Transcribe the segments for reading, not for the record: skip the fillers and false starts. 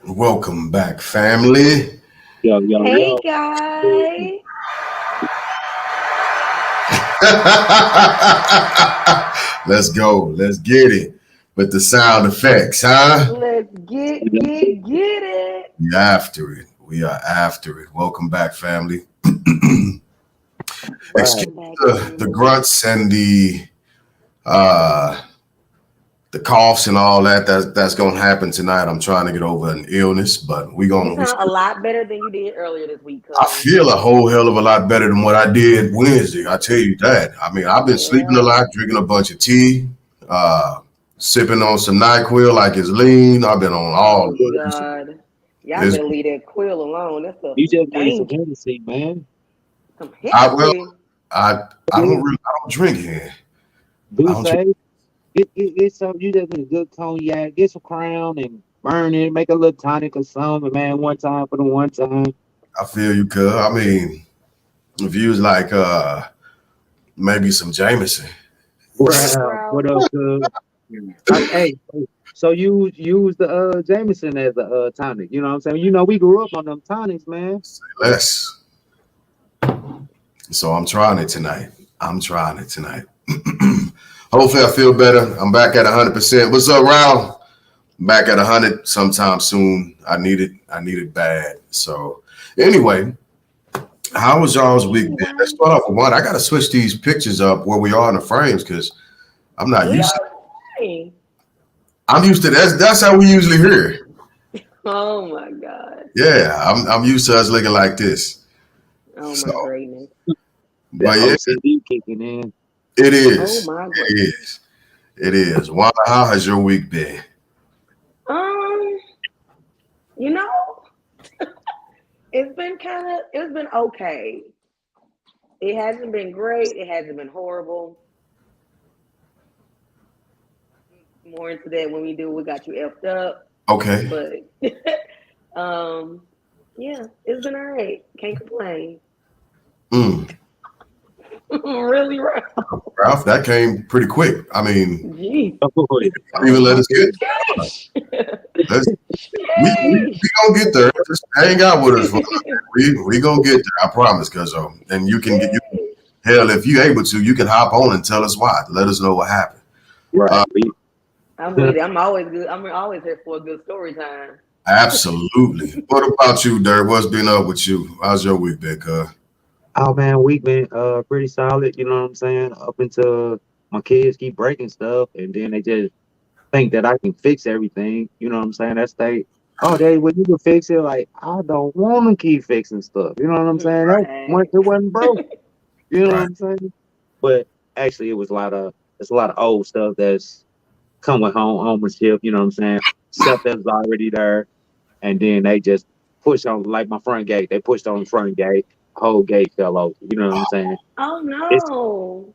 Welcome back, family. Yo, yo, Hey yo. guys, Let's go. Let's get it. With the sound effects, huh? let's get it. We after it. We are after it. Welcome back, family. Right. Excuse Welcome back, the family. grunts and uh the coughs and all that. That's gonna happen tonight. I'm trying to get over an illness, but we You gonna. sound a lot better than you did earlier this week, I cuz. feel a whole hell of a lot better than what I did Wednesday. I tell you that. I mean, I've been sleeping a Yeah. lot, drinking a bunch of tea, uh, sipping on some NyQuil like it's lean. I've been on all Oh of You this. God, y'all It's, better leave that quill alone. That stuff is just need some dangerous. Hennessy, man. Some I well, Hennessy. I I don't Do really I don't drink here. I do don't drink. say get some. You just need a good cognac. Get some Crown and burn it. Make a little tonic or something, man. One time for the one time. I feel you, cuz. I mean, if you was like maybe some Jameson. Hey, Wow. What Ralph. up, cuz? Hey, so you use the Jameson as a tonic. You know what I'm saying? You know we grew up on them tonics, man. Say less. So I'm trying it tonight. I'm trying it tonight. Hopefully I feel better. I'm back at 100%. What's up, Ralph? Back at 100 sometime soon. I need it. I need it bad. So anyway, how was y'all's week been? Let's Anyway, start off with one. I gotta switch these pictures up where we are in the frames because I'm not we used to. okay. I'm used to that's how we usually hear. Oh my God. Yeah, I'm used to us looking like this. Oh So, my greatness. The but yeah, OCD kicking in. it Oh is. my It greatness. is. It is. Wanda, how has your week been? Um, you know, it's been okay. It hasn't been great. It hasn't been horrible. More into that when we do we got you effed up. Okay. But um yeah, it's been all right. Can't complain. Mm. Really right. Ralph, that came pretty quick. I mean, Gee. Oh, yeah. don't even let us get Sheesh. let's we Sheesh. gonna get there. Just hang out with us for a minute. We gonna get there, I promise, cuz and you can get you hell if you able to, you can hop on and tell us why. Let us know what happened. Uh, Right. I'm with it. I'm always good. I'm always here for a good story time. absolutely. What about you, Dirk? What's been up with you? How's your week been, cuz? Oh man, we've been pretty solid, you know what I'm saying? Up until my kids keep breaking stuff and then they just think that I can fix everything, you know what I'm saying? That's they oh they well you can fix it like I don't want to keep fixing stuff. You know what I'm saying? That once it Facts. wasn't broke, you know what Right. I'm saying? But actually it was a lot of old stuff that's come with ownership, you know what I'm saying? Stuff that's already there and then they just push on like my front gate. They pushed on the front gate, the whole gate fell over. You know what I'm saying? Oh It's no.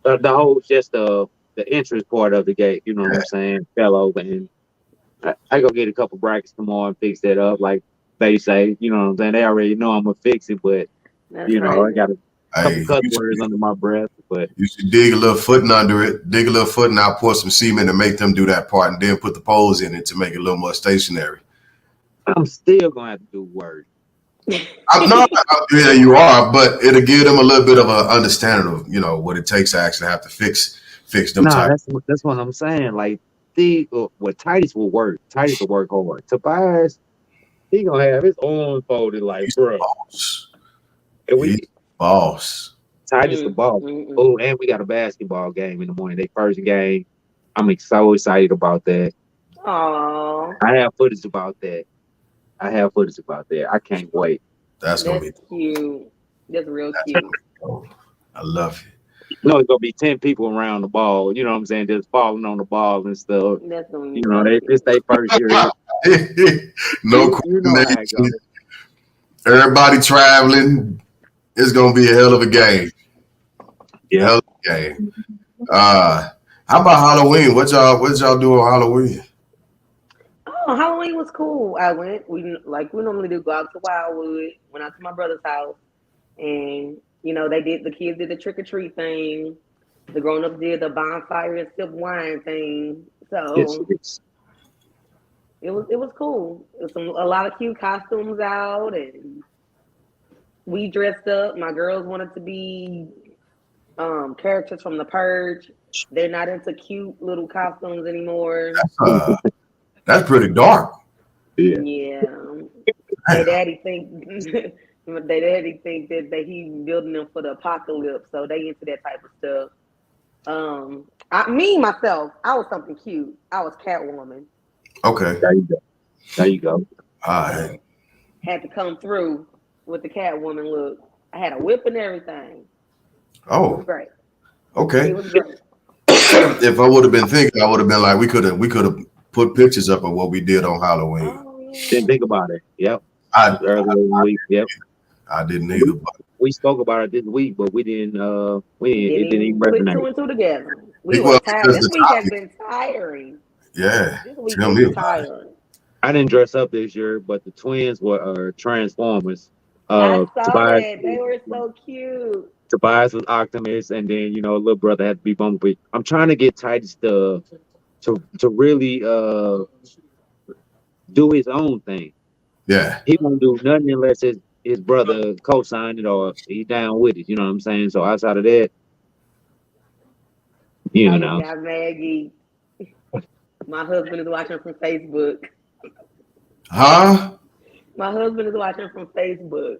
the whole just the entrance part of the gate. You know what I'm saying? Fell over, and I go get a couple brackets tomorrow and fix that up. Like they say, you know what I'm saying? They already know I'm gonna fix it, but That's you know right. I got a couple Hey, cuss words under my breath. But you should dig a little footing under it, dig a little footing out, pour some cement and make them do that part, and then put the poles in it to make it a little more stationary. I'm still gonna have to do work. I'm not. Yeah, you are, but it'll give them a little bit of an understanding of what it takes to actually have to fix them Nah, type. that's what I'm saying. Like the what Titus will work. Titus will work hard. Tobias, he gonna have his arms folded like, He's bro. boss. And He's we boss. Titus the Mm, ball. mm, mm. Oh, and we got a basketball game in the morning. They first game. So excited about that. Aw, I have footage about that. I have footage about that. I can't wait. That's gonna that's be. cute. That's real That's cute. cool. I love You know, it's gonna be 10 people around the ball. You know what I'm saying? Just falling on the ball and stuff. That's gonna be You know, real it's cute. their first year. it. No You know how it coordination. goes. Everybody traveling. It's gonna be a hell of a game. Yeah. Hell of a game. Uh, how about Halloween? What y'all do on Halloween? Oh, Halloween was cool. I went. We normally do. Go out to Wildwood. Went out to my brother's house, and the kids did the trick or treat thing. The grown ups did the bonfire and sip wine thing. Yes, So yes. it was cool. It was a lot of cute costumes out, and we dressed up. My girls wanted to be characters from The Purge. They're not into cute little costumes anymore. Uh, that's pretty dark. Yeah. Yeah, their Damn. daddy think their daddy think that he building them for the apocalypse, so they into that type of stuff. Me myself, I was something cute. I was Catwoman. Okay. There you go. There you go. All right. Had to come through with the Catwoman look. I had a whip and everything. It was Oh, great. okay. It was great. If I would have been thinking, I would have been like, we could have put pictures up of what we did on Halloween. Oh Didn't yeah. think about it. Yep. I Earlier in the week. Yep. I didn't either, but We spoke about it this week, but we didn't. Didn't It didn't even even put two resonate. and two together. We well, was tired. because This the week has topic, been tiring. yeah. This week Tell has me been about it. tiring. I didn't dress up this year, but the twins were Transformers. I saw Tobias, that. They were so cute. Tobias was Optimus, and then little brother had to be Bumblebee. I'm trying to get Titus to really do his own thing. Yeah. He won't do nothing unless his brother co-signed it or he down with it. You know what I'm saying? So outside of that, you I just know, got Maggie. My husband is watching from Facebook. Huh? My husband is watching from Facebook.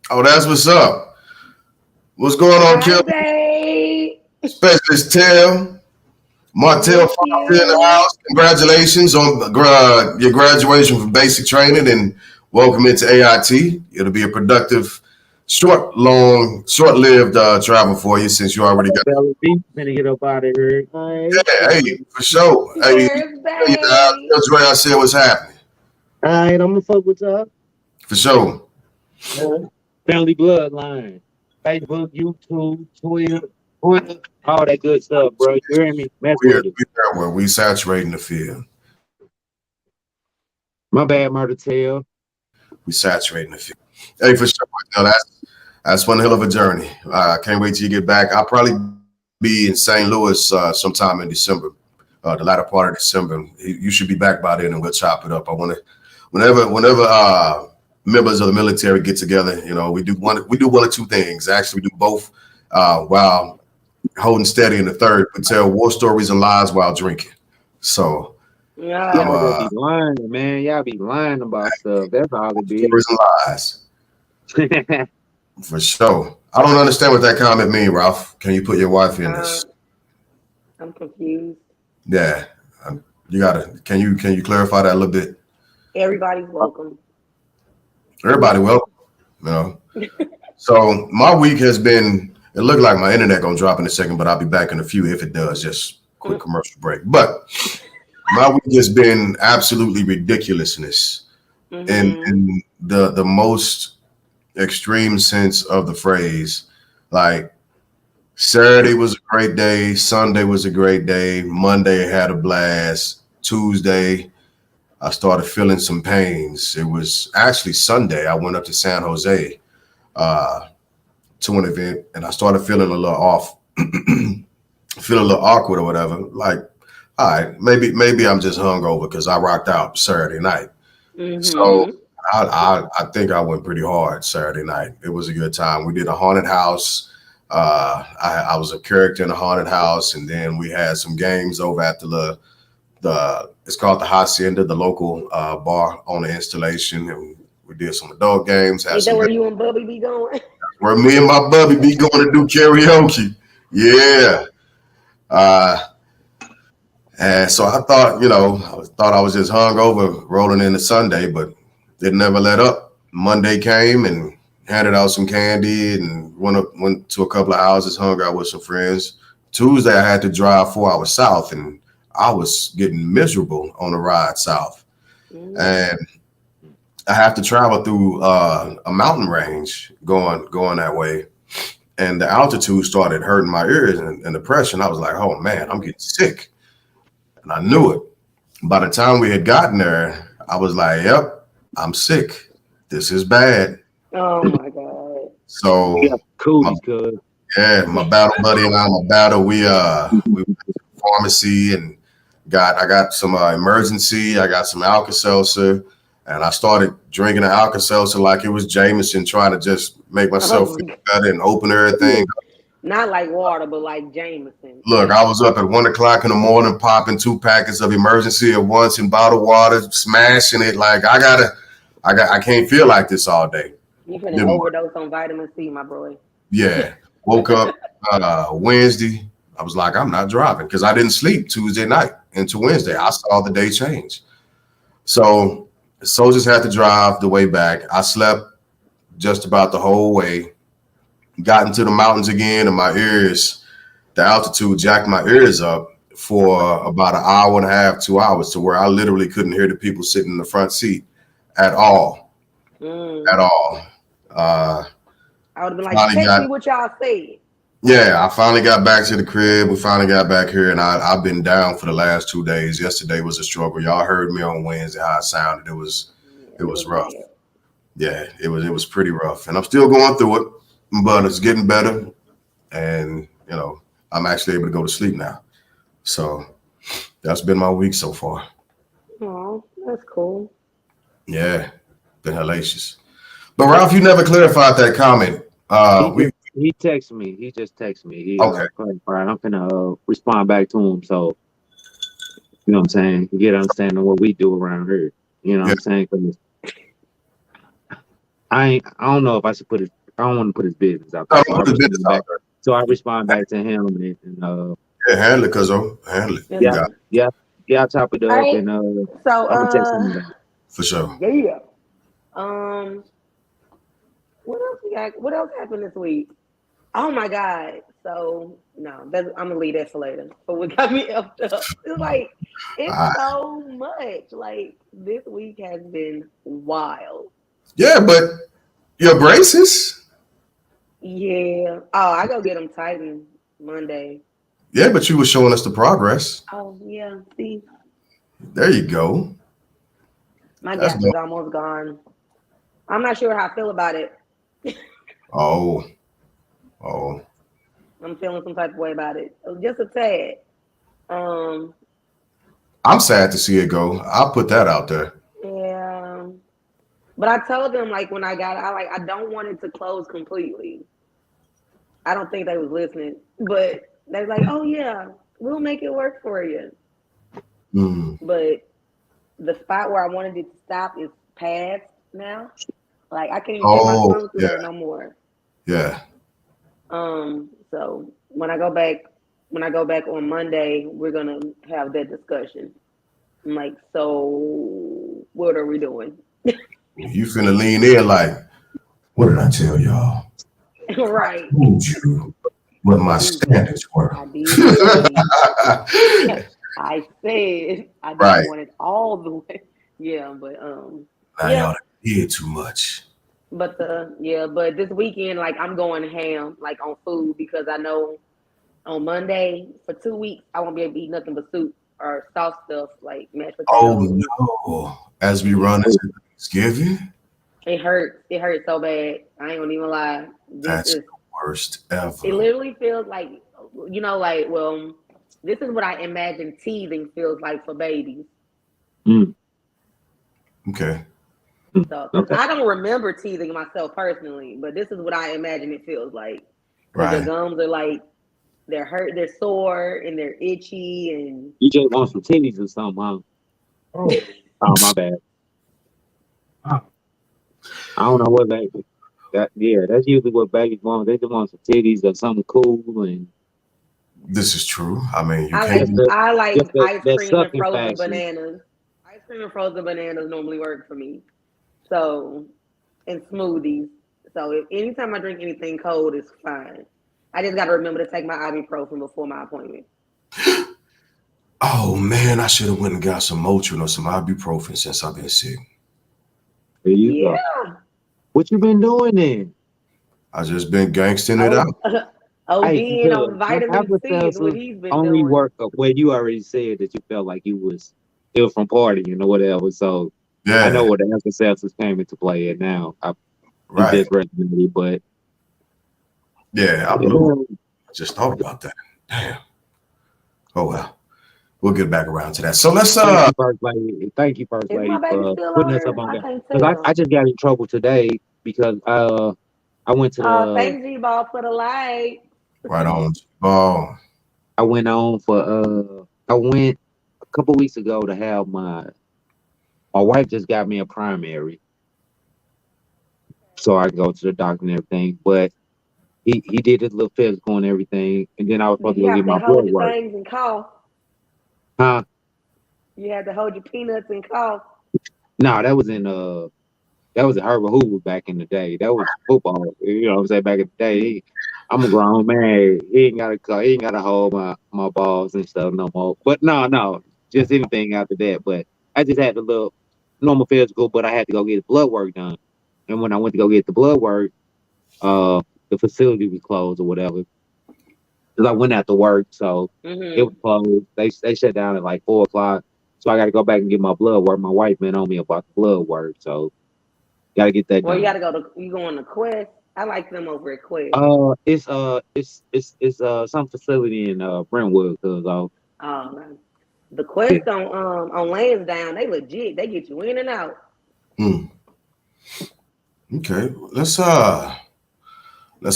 Oh, that's what's up. What's going on, Hi, Kim? babe. Specialist Tim. Martell Miss Fox in the you. house. Congratulations on your graduation from basic training and welcome into AIT. It'll be a productive, short-lived travel for you since you already got. Bella B, finna get up out of here. Yeah, hey, for sure. Hey, Cheers, tell babe. Dre I said what's happening. All right, I'm gonna fuck with y'all. For sure. Family Bloodline, Facebook, YouTube, Twitter, all that good stuff, bro. You hear me? Mess We're with it. there where we saturating the field. My bad, Murder Tail. We saturating the field. Hey, for sure. No, that's one hell of a journey. I can't wait till you get back. I'll probably be in St. Louis sometime in December, the latter part of December. You should be back by then, and we'll chop it up. I want to, whenever members of the military get together, we do one of two things. Actually, we do both while holding steady in the third. We tell war stories and lies while drinking. So. Yeah. Y'all be lying, man. Y'all be lying about stuff. That's all it be. Stories and lies. For sure. I don't understand what that comment means, Ralph. Can you put your wife in this? I'm confused. Yeah. You gotta. Can you clarify that a little bit? Everybody's welcome. Everybody welcome. So my week has been. It looked like my internet gonna drop in a second, but I'll be back in a few if it does. Just quick commercial break. But my week has been absolutely ridiculousness in the most extreme sense of the phrase. Like Saturday was a great day, Sunday was a great day, Monday I had a blast, Tuesday I started feeling some pains. It was actually Sunday I went up to San Jose to an event and I started feeling a little off, feeling a little awkward or whatever. Like, all right, maybe I'm just hungover because I rocked out Saturday night. So I think I went pretty hard Saturday night. It was a good time. We did a haunted house. I was a character in a haunted house, and then we had some games over at the it's called the Hacienda, the local bar on the installation, and we did some adult games. Is that where you and Bubby be going? Where me and my Bubby be going to do karaoke. Yeah. And so I thought, I was just hungover rolling into Sunday, but it never let up. Monday came and handed out some candy and went to a couple of houses, hung out with some friends. Tuesday, I had to drive 4 hours south, and I was getting miserable on the ride south. And I have to travel through a mountain range going that way. And the altitude started hurting my ears and the pressure. And I was like, oh, man, I'm getting sick. And I knew it. By the time we had gotten there, I was like, yep, I'm sick. This is bad. Oh, my God. So, Yeah, cool, my battle buddy and I, we went to the pharmacy and I got some emergency. I got some Alka-Seltzer, and I started drinking the Alka-Seltzer like it was Jameson, trying to just make myself Oh, feel better and open everything. not like water, but like Jameson. Look, I was up at 1 o'clock in the morning, popping 2 packets of emergency at once in bottled water, smashing it. Like I can't feel like this all day. You finna Good morning. overdose on vitamin C, my boy. Yeah. Woke up Wednesday. I was like, I'm not driving because I didn't sleep Tuesday night into Wednesday. I saw the day change. So soldiers had to drive the way back. I slept just about the whole way. Got into the mountains again, and my ears, the altitude jacked my ears up for about an hour and a half, 2 hours, to where I literally couldn't hear the people sitting in the front seat at all. At all. I would have been like, text me what y'all said. Yeah, I finally got back to the crib. We finally got back here, and I've been down for the last 2 days. Yesterday was a struggle. Y'all heard me on Wednesday how it sounded. It was rough. Bad. Yeah, it was pretty rough, and I'm still going through it, but it's getting better. And I'm actually able to go to sleep now. So that's been my week so far. Oh, that's cool. Yeah, been hellacious. But Ralph, you never clarified that comment. He texted me. He just texted me. Okay. I'm gonna respond back to him. So you know what I'm saying. You get understanding what we do around here. You know what I'm saying? 'Cause I don't know if I should put it. I don't want to put his business out there. So I respond back to him and handle it, cuzzo. Handle it. Yeah. I'll chop it up right. and so I'm gonna text him back. For sure. Yeah. What else we got? What else happened this week? Oh my God. So no, I'm gonna leave that for later. But what got me effed up? It's like so much. Like this week has been wild. Yeah, but your braces. Yeah. Oh, I go get them tightened Monday. Yeah, but you were showing us the progress. Oh yeah. See. There you go. My gap is almost gone. I'm not sure how I feel about it. Oh. I'm feeling some type of way about it. Just a tad. I'm sad to see it go. I'll put that out there. Yeah. But I told them like when I don't want it to close completely. I don't think they was listening. But they're like, oh yeah, we'll make it work for you. But the spot where I wanted it to stop is past now. Like I can't even get my tongue through there no more. Yeah. So when I go back on Monday, we're gonna have that discussion. I'm like, so what are we doing? You finna lean in like, what did I tell y'all? Right. I told you what my standards were. I did. I said I didn't want it all the way. Yeah, but now y'all did too much. But but this weekend, like I'm going ham like on food because I know on Monday for 2 weeks I won't be able to eat nothing but soup or soft stuff like mashed potatoes. Oh no! As we run into Thanksgiving, it hurts. It hurts so bad. I ain't gonna even lie. That's the worst ever. It literally feels like this is what I imagine teething feels like for babies. Okay. So I don't remember teething myself personally, but this is what I imagine it feels like. Right. The gums are like they're hurt, they're sore, and they're itchy, and you just want some titties or something, huh? Oh my bad. I don't know what baby. That's usually what babies want. They just want some titties or something cool and. This is true. I mean, I like ice cream and frozen fashion. bananas. Ice cream and frozen bananas normally work for me. So, and smoothies. So, anytime I drink anything cold, it's fine. I just got to remember to take my ibuprofen before my appointment. Oh man, I should have went and got some Motrin or some ibuprofen since I've been sick. There you go. What you been doing then? I just been gangsting it out. Being on vitamin C is what he's been only doing. Work up where you already said that you felt like you was ill from partying or whatever. So I know where the Alka-Seltzers came into play at now. I just recommended, but I just thought about that. Damn. Oh well. we'll get back around to that. So let's Thank you, First Lady. Thank you, First Is my Lady, baby for still putting on us up there? on I that. can't Because I tell. just got in trouble today because I went to the Thanks, G-Ball, for the light. right on. Oh, I went on for I went a couple weeks ago to have my wife just got me a primary, so I go to the doctor and everything. But he did his little physical and everything, and then I was supposed Did to you go have get to my hold blood your work. things and cough? Huh? You had to hold your peanuts and cough? No, that was a Herbert Hoover back in the day. That was football. You know what I'm saying? Back in the day, I'm a grown man. He ain't gotta hold my balls and stuff no more. But no, just anything after that. But I just had the little normal physical, but I had to go get blood work done. And when I went to go get the blood work, uh, the facility was closed or whatever. Because I went out to work, so it was Mm-hmm. closed. They shut down at like 4 o'clock. So I got to go back and get my blood work. My wife been on me about the blood work, so got to get that Well, you done. got to go to, you going to Quest? I like them over at Quest. It's some facility in Brentwood, cause Man. The Quest on Lansdowne, they legit. They get you in and out. hmm. Okay. Let's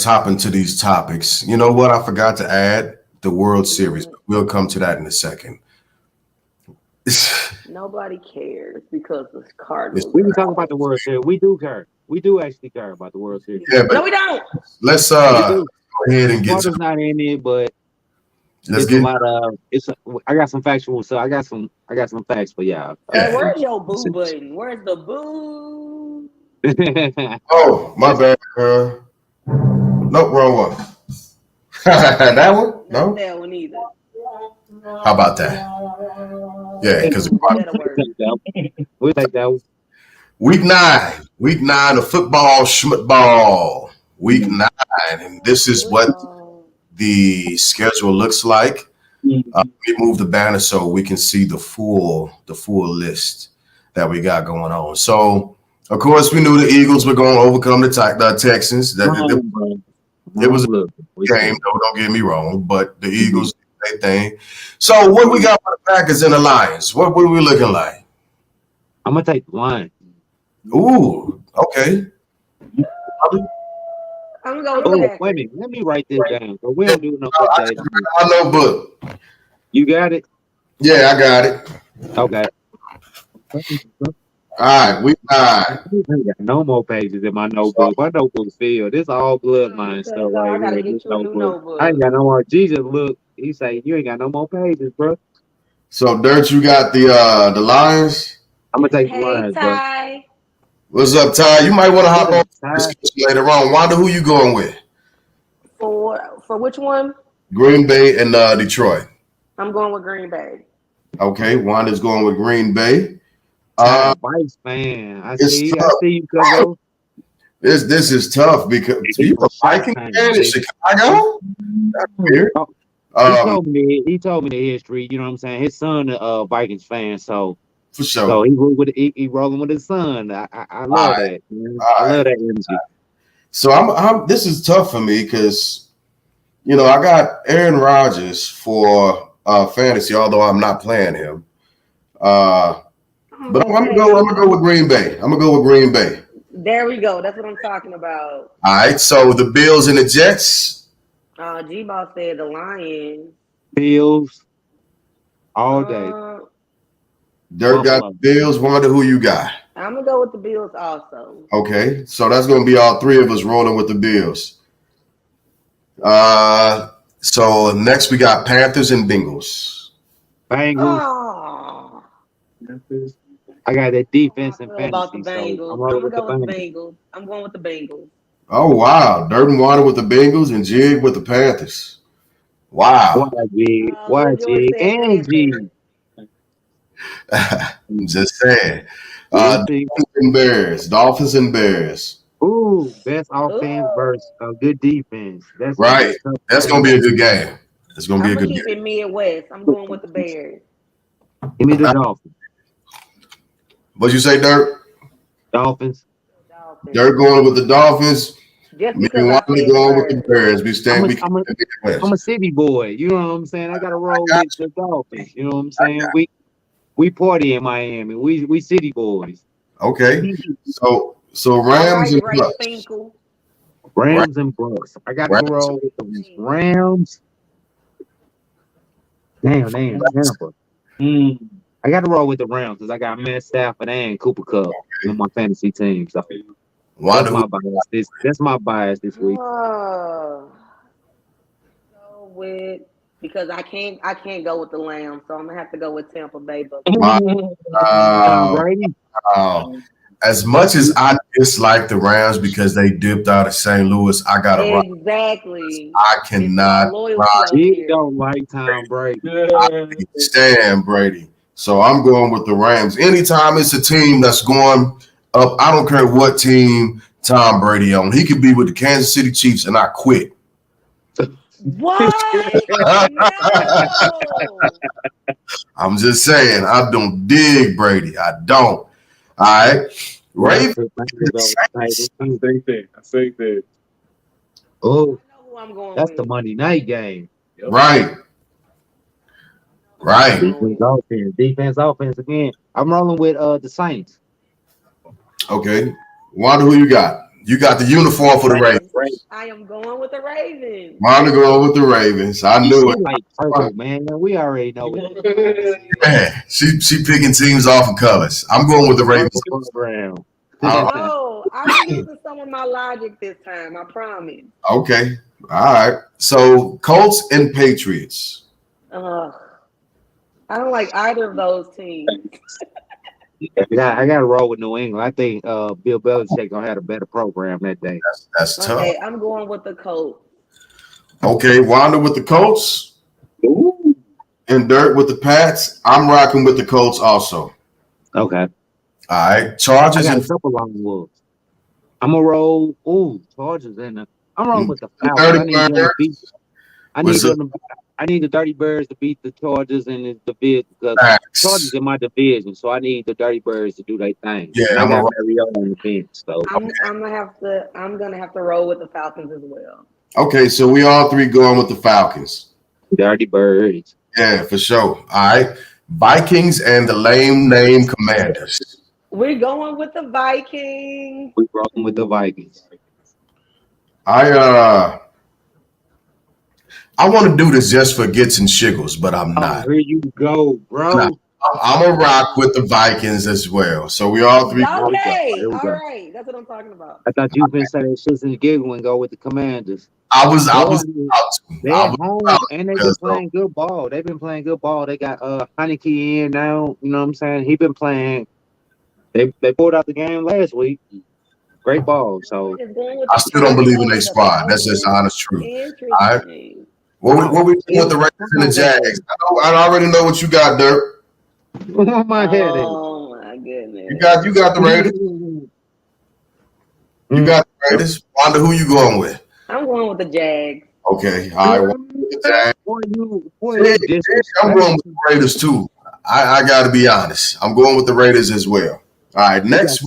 hop into these topics. You know what? I forgot to add the World Series. What? We'll come to that in a second. Nobody cares because the It's, Cardinals we can are talk about out. the World Series. We do care. We do actually care about the World Series. yeah, No, but we don't. let's We do. go ahead and get to Florida's not in it, but let's it's a get lot of it's. I got some factual, so I got some facts for y'all. Hey, yeah. where's your boo button? Where's the boo? Oh, my It's bad. Nope, wrong one. That one? Not No. that one either. How about that? Yeah, because That'll work. we'll take that one. week nine of football, Shmutball, week nine, and this is what Football. the schedule looks like. We move the banner so we can see the full list that we got going on. So, of course, we knew the Eagles were going to overcome the Texans. It was a Look, game. No, don't get me wrong, but the Eagles did their thing. So, what we got for the Packers and the Lions? What were we looking like? I'm gonna take the line. Ooh, okay. I'm gonna go with the Oh, wait a Packers. minute. Let me write this down. So we don't do no I update. just grabbed my notebook. You got it? Yeah, I got it. Okay. All right, week nine. I ain't got no more pages in my notebook. My notebook's filled. This all bloodline Okay, stuff so right I here gotta in this get you a new notebook. I ain't notebook. got no more. Jesus, look, he say you ain't got no more pages, bro. So, Dirt, you got the Lions. I'm gonna take the Hey, lines, bro. Ty. What's up, Ty? You might want to hop What on up, this Ty? discussion later on. Wanda, who you going with? For which one? Green Bay and Detroit. I'm going with Green Bay. Okay, Wanda's going with Green Bay. Ty, Uh, Vice fan. it's I tough. see you, Cuzzo. This is tough because you It's a a shot Viking time, fan in baby. Chicago. That's weird. Oh, Um, he told me the history. You know what I'm saying? His son, Vikings fan, so for sure. he rolling with his son. I All love right, that. Man. all I right. love that energy. So I'm. This is tough for me because I got Aaron Rodgers for fantasy, although I'm not playing him. Uh, but I'm gonna go. I'm Okay. gonna go with Green Bay. I'm gonna go with Green Bay. There we go. That's what I'm talking about. All right. So the Bills and the Jets. G-Ball said the Lions. Bills all day. Uh, Dirk got Buffalo. the Bills. Wonder who you got. I'm gonna go with the Bills also. Okay. So that's gonna be all three of us rolling with the Bills. So next we got Panthers and Bengals. Bengals. Oh, I got that how I defense and feel about the fantasy, so I'm Bengals. I'm rolling gonna with the go with the Bengals. Bengals. I'm going with the Bengals. Oh wow. Durden Water with the Bengals and Jig with the Panthers. Why, Wow. G? Why, Lil George G? said And Panthers. G. I'm just saying. We'll see. Dolphins and Bears. Ooh, best offense Ooh, versus a good defense. That's gonna be Right. a tough That's gonna be game. a good game. It's gonna be I'm a gonna good keep game. it Midwest. I'm going with the Bears. Give me the Dolphins. What'd you say, Dirk? Dolphins. Dolphins. Dirk going with the Dolphins. Just Me because and I Wanda said the going with the bird. Bears. We I'm stand. a, We keep I'm a, the I'm a Midwest. city boy. You know what I'm saying? I got to I roll got with the Dolphins. You know what I'm I saying? We party in Miami. We city boys. Okay. So All Rams right, and Ray Bucks. Finkel. Rams and Bucks. I got to go Rams. roll with the Rams. Damn, they in Tampa. Mm. I got to roll with the Rams because I got Matt Stafford and Cooper Cup on my fantasy team. So that's Wanda, who- my bias. That's my bias this week. Go with because I can't go with the Lamb, so I'm gonna have to go with Tampa Bay Buccaneers. Tom wow. Brady. Wow. As much as I dislike the Rams because they dipped out of St. Louis, I gotta rock. Exactly. I This is my cannot loyalty rock. over He here. don't like Tom Brady. I can't stand Brady. So I'm going with the Rams. Anytime it's a team that's going up, I don't care what team Tom Brady on. He could be with the Kansas City Chiefs and I quit. What? No. I'm just saying, I don't dig Brady. I don't. All right. Ravens. I think that. Oh, I know who I'm going that's the with. Monday night game. Right. I'm Right. going with. Defense, offense again. I'm rolling with the Saints. Okay. Wanda, who you got? You got the uniform for the Ravens. Ravens. I am going with the Ravens. Wanda going with the Ravens. I knew She it. like purple, man. We already know it. Man, she picking teams off of colors. I'm going with the Ravens. Purple program. No, I'm using some of my logic this time. I promise. Okay. All right. So Colts and Patriots. I don't like either of those teams. Yeah, I got to roll with New England. I think Bill Belichick gonna have a better program that day. That's tough. Okay, I'm going with the Colts. Okay, Wanda with the Colts. Ooh. And Dirt with the Pats. I'm rocking with the Colts also. Okay. All right. I Chargers got and a couple long wolves. I'm gonna roll. Ooh, Chargers in there. I'm rolling with the Falcons. I need them to beat. I need the Dirty Birds to beat the Chargers in the division because Chargers in my division, so I need the Dirty Birds to do their thing. Yeah, and I I'm got a- Mariota on the bench. So I'm gonna have to roll with the Falcons as well. Okay, so we all three going with the Falcons. Dirty Birds. Yeah, for sure. All right. Vikings and the lame name Commanders. We're going with the Vikings. We rolling with the Vikings. I want to do this just for gets and shiggles, but I'm not. Here you go, bro. No. I'm a rock with the Vikings as well. So we all three. Okay, Here we all go. right. That's what I'm talking about. I thought you been saying shits and giggle and go with the Commanders. I was They're about home to, and they've been playing good ball. They've been playing good ball. They got Heineke in now. You know what I'm saying? He been playing. They pulled out the game last week. Great ball. So I still don't believe in their squad. That's just the honest truth. Interesting. All right. What we doing with the Ravens and the Jags? I already know what you got, Dirk. my head is. Oh my goodness. You got the Raiders. You got the Raiders. Wanda, who you going with? I'm going with the Jags. Okay. All right. The Jags. I'm going with the Raiders too. I got to be honest. I'm going with the Raiders as well. All right. Next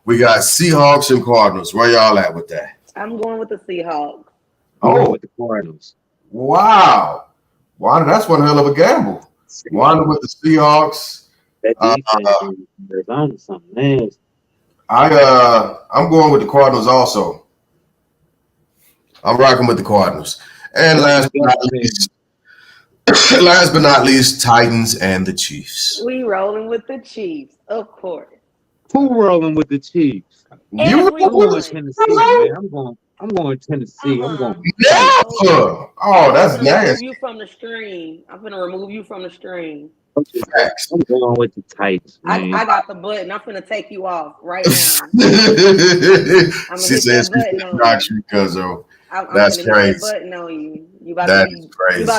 we got Seahawks and Cardinals. Where y'all at with that? I'm going with the Seahawks. Oh, with the Cardinals. Wow. Wanda, that's one hell of a gamble. Wanda with the Seahawks. That defense is on something else. I'm going with the Cardinals also. I'm rocking with the Cardinals. And last but not least, Titans and the Chiefs. We rolling with the Chiefs, of course. Who rolling with the Chiefs? You I'm going Tennessee, man. I'm going Tennessee. I'm going. Never. Oh, that's nasty. Remove you from the stream. I'm gonna remove you from the stream. I'm going with the Titans, man. I got the button. I'm gonna take you off right now. She says got you, cuzzo. That's crazy. That button on you. You about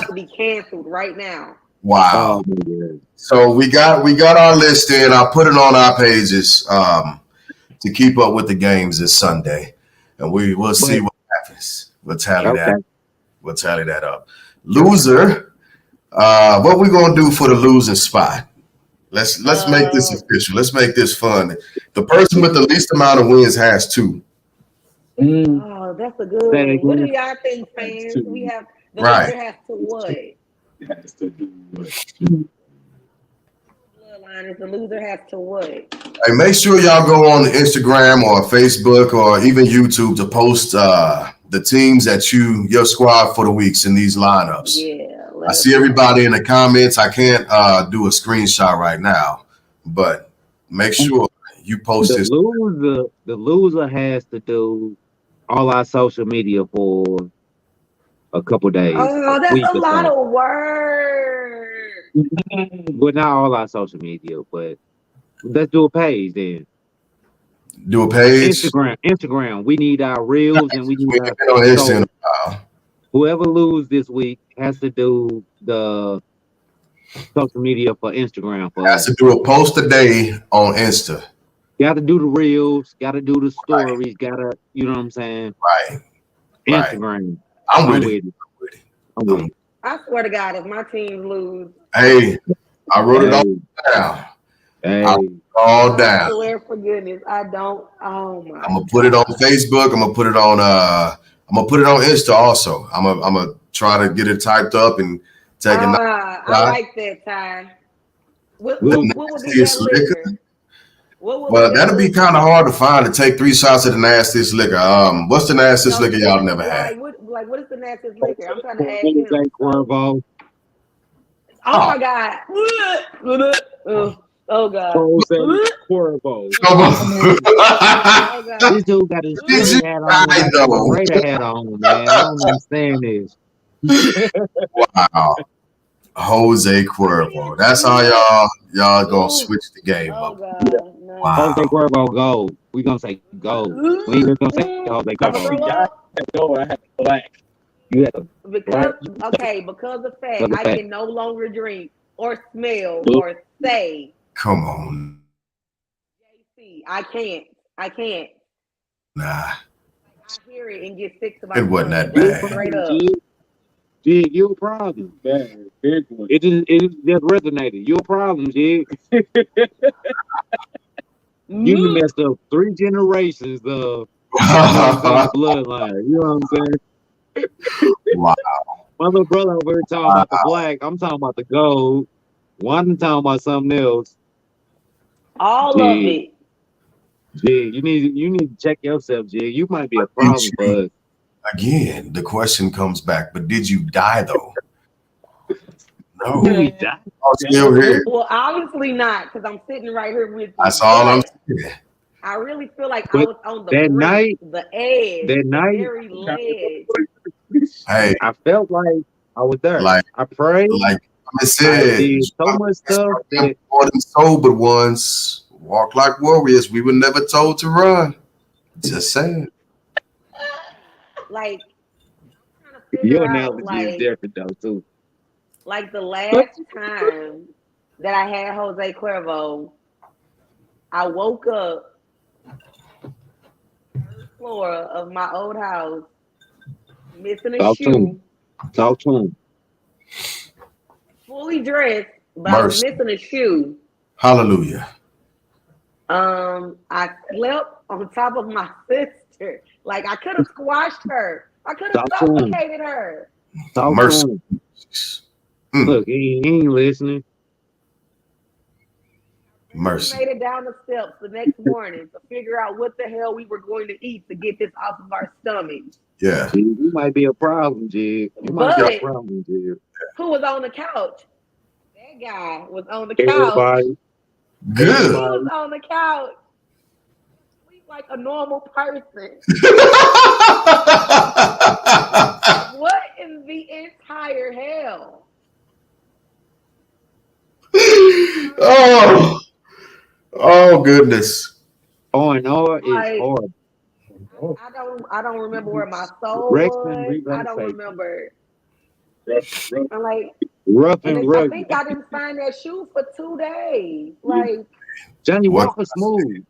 to be canceled right now. Wow. So we got our list in. I'll put it on our pages to keep up with the games this Sunday. And we'll see what happens. We'll tally that up. Loser. What we gonna do for the losing spot? Let's make this official. Let's make this fun. The person with the least amount of wins has 2. Oh, that's a good Say it one. What do again. y'all think, fans? We have the Right. loser has to what? Has to do what? Bloodline is the loser has to what? Hey, make sure y'all go on Instagram or Facebook or even YouTube to post the teams that your squad for the weeks in these lineups. Yeah. I see everybody in the comments. I can't do a screenshot right now, but make sure you post this. The loser has to do all our social media for a couple days. Oh, that's week a or lot so. of work. Well, not all our social media, but let's do a page then. Do a page. Instagram. We need our reels and we need We our ain't been on Insta in a while. whoever lose this week has to do the social media for Instagram for Has us. to do a post a day on Insta. Got to do the reels, got to do the stories, gotta, you know what I'm saying? Right. Instagram. I'm with it. I'm with it. I swear to God, if my teams lose, Hey, I wrote it all down. Hey. I wrote it all down. I swear for goodness, I don't. Oh my! I'm gonna put it on Facebook. I'm gonna put it on Insta also. I'm gonna try to get it typed up and take it. I like that, Ty. What would be that liquor? Well, that'd be kind of hard to find to take 3 shots of the nastiest liquor. What's the nastiest liquor y'all never had? What is the nastiest liquor? I'm trying to ask him. Cuervo. Oh my God! Oh God! Cuervo. Oh God! This dude got his Philly hat on, like Raider hat on, man. I don't understand this. Wow. Jose Cuervo. That's how y'all gonna switch the game up. God, no. Wow. Jose Cuervo, go. We gonna say go. We ain't gonna say Jose Cuervo. No, I have black. You have because of fact, I can no longer drink or smell or say. Come on. JC, I can't. Nah. I hear it and get sick to my It wasn't that tongue. bad. Straight up. Jig, you a problem. Man, big one. It just resonated. You a problem, Jig. You messed up 3 generations of bloodline. You know what I'm saying? Wow. My little brother over here talking about the black. I'm talking about the gold. One talking about something else. All of it. Jig, you need to check yourself, Jig. You might be a problem for us. Again, the question comes back, but did you die though? No. We died. I'm still here. Well, obviously not, because I'm sitting right here with you. That's all I'm saying. I really feel like I was on the that brink, night, the edge, that the night, very ledge. Hey, I felt like I was there. Like- I prayed. like I said, I did so much stuff that more than sober ones walk like warriors. We were never told to run. Just saying. Like, your analogy is different though too. Like the last time that I had Jose Cuervo, I woke up on the third floor of my old house, missing a shoe. Talk to him. Fully dressed, but I was missing a shoe. Hallelujah. I slept on top of my sister. Like I could have squashed her. I could have suffocated her. Mercy. Look, he ain't listening. Mercy. We made it down the steps the next morning to figure out what the hell we were going to eat to get this off of our stomachs. Yeah. You might be a problem, Jig. You might be a problem, Jig. Who was on the couch? That guy was on the Everybody. couch. Good. He was on the couch. Sleep like a normal person. What in the entire hell? Oh goodness. R&R is hard. I don't remember where my soul was. I don't remember. I'm like rough and rugged. I think I didn't find that shoe for 2 days. Like Johnny Walker smooth.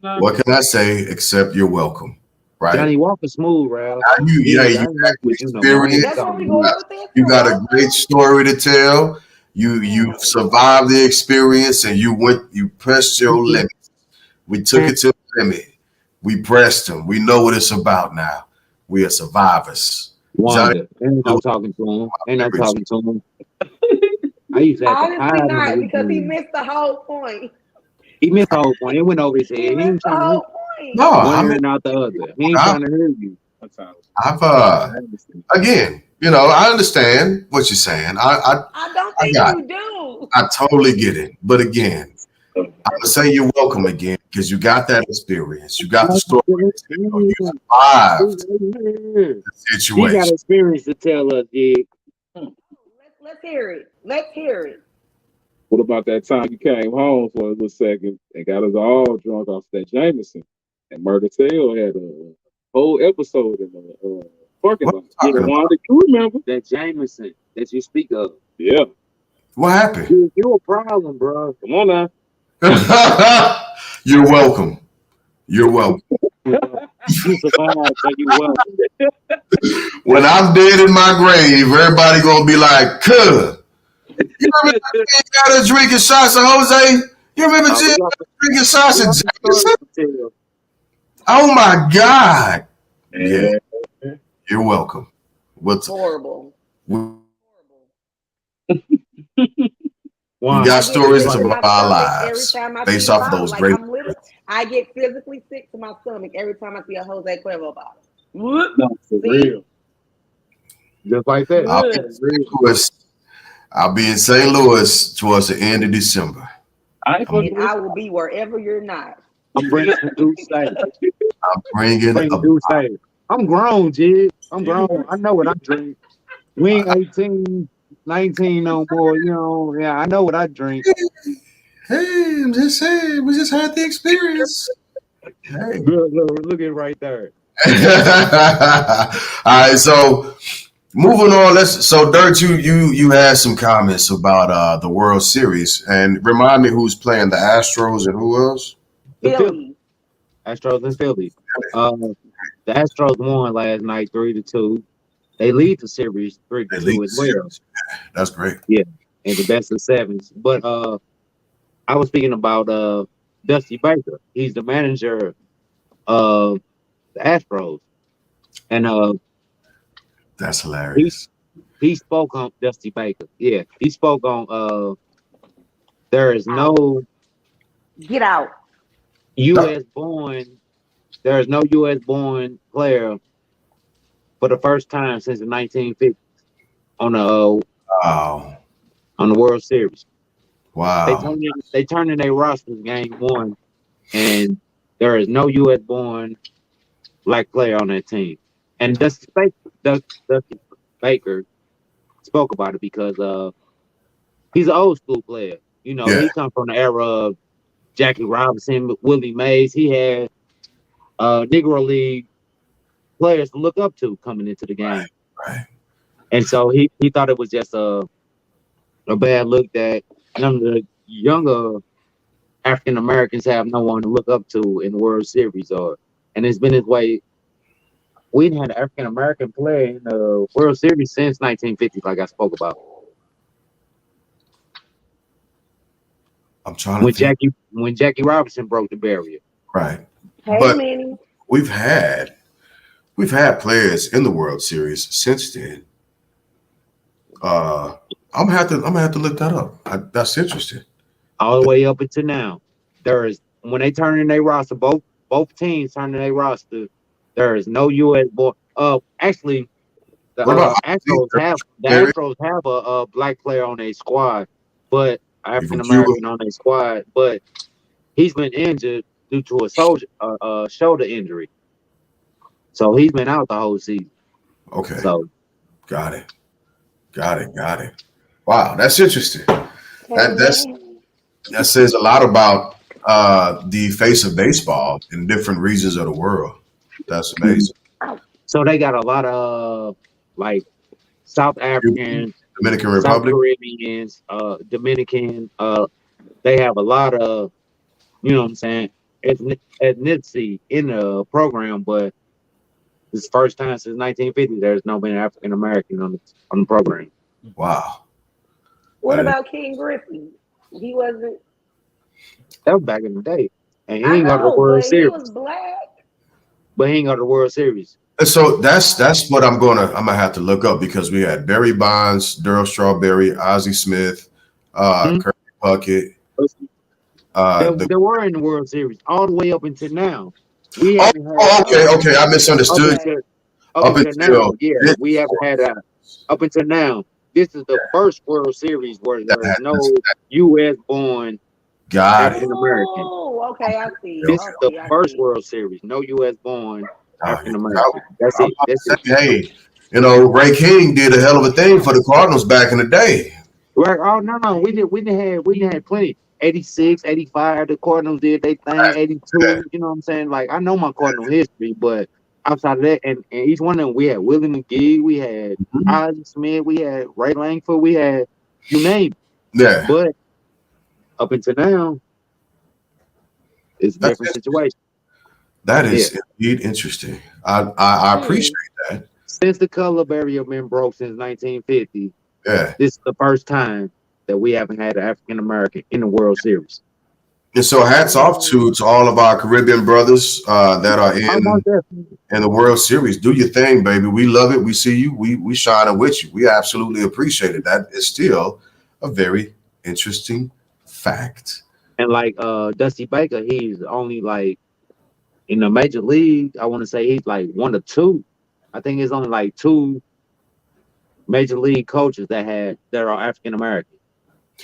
What can I say except you're welcome? Right. Johnny Walker smooth, Ralph. You got a great story to tell. You survived the experience and you pressed your limits. We took it to the limit. We pressed him. We know what it's about now. We are survivors. Johnny, Wanda. Ain't no talking to him. Ain't no talking to him. I used to have to Honestly, hide him not with because he me. missed the whole point. He missed the whole point. It went over his head. He He missed ain't the trying to whole hear point. no, one I ear mean, and out the other. He ain't I, trying to hear you. I've again, I understand what you're saying. I don't I think got you it. do. I totally get it. But again, I'm gonna say you're welcome again because you got that experience. You got the story. You survived the He got situation. experience to tell us, yeah. Let's hear it. Let's hear it. What about that time you came home for a little second and got us all drunk off that Jameson? And Murder Tale had a whole episode in the parking What lot. are Yeah, you talking about? Wanda, you remember? That Jameson that you speak of. Yeah. What happened? You a problem, bro. Come on now. You're welcome. You're welcome. You survived, so you welcome. When I'm dead in my grave, everybody gonna be like, "Cuh, you remember Jim got us drinking shots of Jose? You remember We Jim got drinking shots of some stories Jameson? to tell. Oh my God! Yeah, Yeah. you're welcome. What's Horrible. we, we One, got I get stories sick of to my our stomach every lives time I see based the off of bottle. those Like great. I'm literally, I get physically sick to my stomach every time I see a Jose Cuervo bottle. No, for See? real. just like that. I'll be in St. Louis. I'll be in St. Louis towards the end of December. I ain't I'm, fucking And I will be wherever you're not. I'm bringing some Deuce State. I'm bringing Bringing a. Deuce State. I'm grown, Jig. I'm grown. I know what I drink. We ain't 18, 19 no more. You know, yeah, I know what I drink. Hey, I'm just saying, we just had the experience. Hey. Look at it right there. All right, so moving on. So Dirt, you had some comments about the World Series, and remind me who's playing the Astros and who else? The Phillies. Philly. Astros and Phillies. The Astros won last night 3-2. They lead the series three to They lead two the as well. series. That's great. Yeah, and the best of sevens. But I was speaking about Dusty Baker. He's the manager of the Astros, and That's he hilarious. he spoke on Dusty Baker. Yeah, he spoke on there is Out. no Get out. U.S. born there is no U.S. born player for the first time since the 1950s on the Wow. on the World Series. Wow. They turned in their rosters game one, and there is no U.S. born black player on that team. And Dusty Baker spoke about it because he's an old school player. You know, Yeah. he come from the era of Jackie Robinson, Willie Mays. He had Negro League players to look up to coming into the game. Right. And so he thought it was just a bad look that none of the younger African Americans have no one to look up to in the World Series, and it's been his way. We had an African American player in the World Series since 1950, like I spoke about. I'm trying to think. When Jackie Robinson broke the barrier. Right. Hey, But Manny. we've had players in the World Series since then. I'm gonna have to look that up. That's interesting. All the way up until now. There is when they turn in their roster, both teams turn in their roster. There is no U.S. born. Actually, the What about Larry? Astros have a black player on their squad, but You from African Cuba? American on their squad, but he's been injured due to a shoulder injury, so he's been out the whole season. Okay. So Got it. Got it. Wow, that's interesting. Hey, That Manny. says a lot about the face of baseball in different regions of the world. That's amazing. so they got a lot of like South Africans, Dominican South Republic. Caribbeans, Dominican. They have a lot of, you know what I'm saying, ethnicity in the program, but this first time since 1950, there's no been African American on the program. Wow. What That is- about King Griffey? He wasn't. That was back in the day, and he I ain't got the know, World but he Series. was black. but he ain't got the World Series. And so that's what I'm gonna have to look up because we had Barry Bonds, Daryl Strawberry, Ozzie Smith, Hmm? Kirby Puckett, They the were in the World Series all the way up until now. We oh, haven't had okay, I up misunderstood. Okay. until up Up until now. until Yeah, this we haven't had up until now. This is the first World Series where that there's happens. no U.S. born Got it. African American. Oh, okay, I see. This is the Okay, I first see. World Series, no U.S. born African Yeah. American. That's I'm it. about That's to it. say, hey, Ray King did a hell of a thing for the Cardinals back in the day. Right? Oh no, we didn't have plenty. 86, 85, the Cardinals did they thing. 82, you know what I'm saying? Like I know my Cardinal history, but outside of that, and each one of them, we had Willie McGee, we had Mhm. Ozzie Smith, we had Ray Langford, we had you name it. Yeah, But up until now, it's a that's different situation. that Yeah. is indeed interesting. I appreciate Hmm. that. Since the color barrier been broke since 1950, Yeah. this is the first time that we haven't had an African American in the World Series. And so hats off Hmm. to all of our Caribbean brothers that are Almost definitely. in the World Series. Do your thing, baby. We love it. We see you. We shining with you. We absolutely appreciate it. That is still a very interesting fact. And like Dusty Baker, he's only like in the major league. I want to say he's like one or two. I think it's only like two major league coaches that are African American,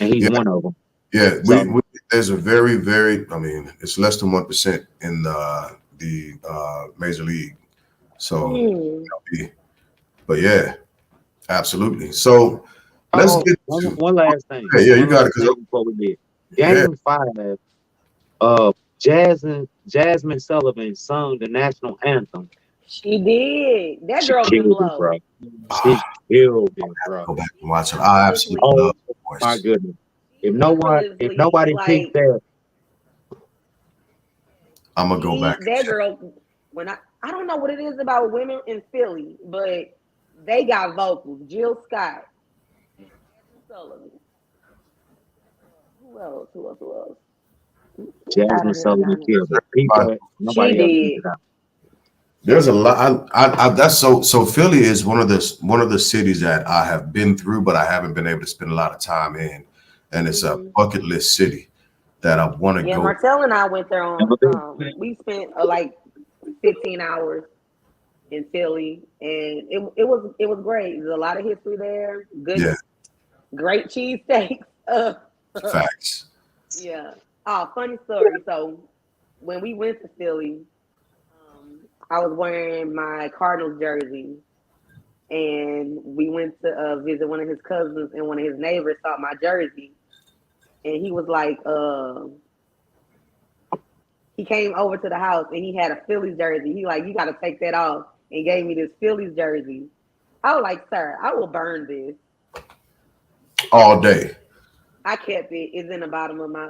and he's Yeah, one of them. yeah. So There's a very. I mean, it's less than 1% in the major league. So, Hmm. but yeah, absolutely. So let's oh, get one, to. one last thing. Yeah, you One got it. last thing before we get Yeah, Game 5. Jasmine Sullivan sung the national anthem. She did. That She girl can killed it, blow. bro. She ah, killed it, bro. go back and watch it. She I absolutely honestly, love Oh the my voice. goodness! she If effortlessly, nobody picked like, that, I'm gonna go back she, and that check. girl, when I don't know what it is about women in Philly, but they got vocals. Jill Scott, Jasmine Sullivan. Who else? Who else? Who else? Get out Jasmine of here, Sullivan Johnny. killed it. People, She nobody else picked it did. out. There's a lot. That's so. Philly is one of the cities that I have been through, but I haven't been able to spend a lot of time in, and it's a Hmm. bucket list city that I want to Yeah, go. Martell and I went there on. Never been. We spent like 15 hours in Philly, and it was great. There's a lot of history there. Yeah, Great cheesesteaks. facts. Yeah. Oh, funny story. So when we went to Philly, I was wearing my Cardinals jersey, and we went to visit one of his cousins, and one of his neighbors saw my jersey, and he was like, he came over to the house, and he had a Phillies jersey. He like, you got to take that off, and gave me this Phillies jersey. I was like, sir, I will burn this. All day. I kept it. It's in the bottom of my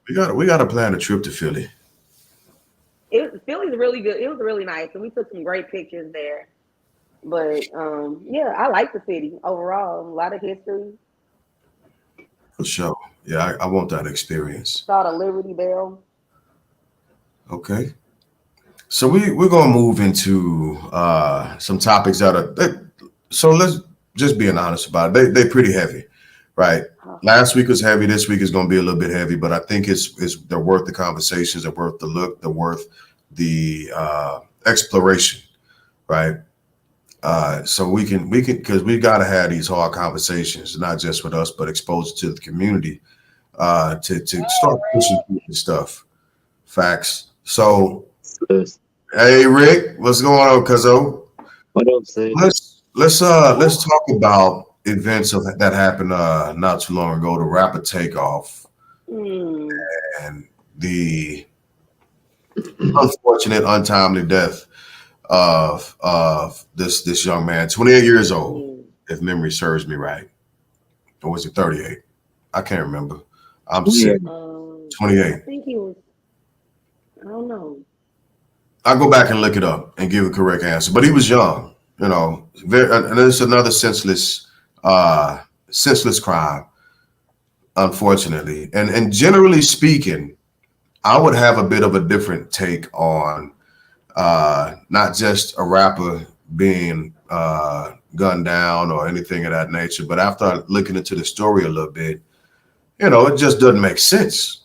We got to plan a trip to Philly. Philly's really good. It was really nice, and we took some great pictures there. But yeah, I like the city overall. A lot of history. For sure. Yeah, I want that experience. Saw the Liberty Bell. Okay. So we're gonna move into some topics so let's just being honest about it. They're pretty heavy, right? Oh, Last week was heavy. This week is gonna be a little bit heavy, but I think they're worth the conversations, they're worth the look, they're worth the exploration, right? So we can because we gotta have these hard conversations, not just with us, but expose it to the community to start pushing through this stuff. Facts. So Sis. hey Rick, what's going on, Cuzzo? What else, sis? Let's talk about events that happened not too long ago. The rapper Takeoff mm, and the unfortunate, untimely death of this young man, 28 years old, mm. if memory serves me right, or was it 38? I can't remember. I'm Yeah. sick. I 28. think he was. I don't know. I'll go back and look it up and give a correct answer. But he was young, and it's another senseless crime, unfortunately. And generally speaking, I would have a bit of a different take on not just a rapper being gunned down or anything of that nature, but after looking into the story a little bit, it just doesn't make sense.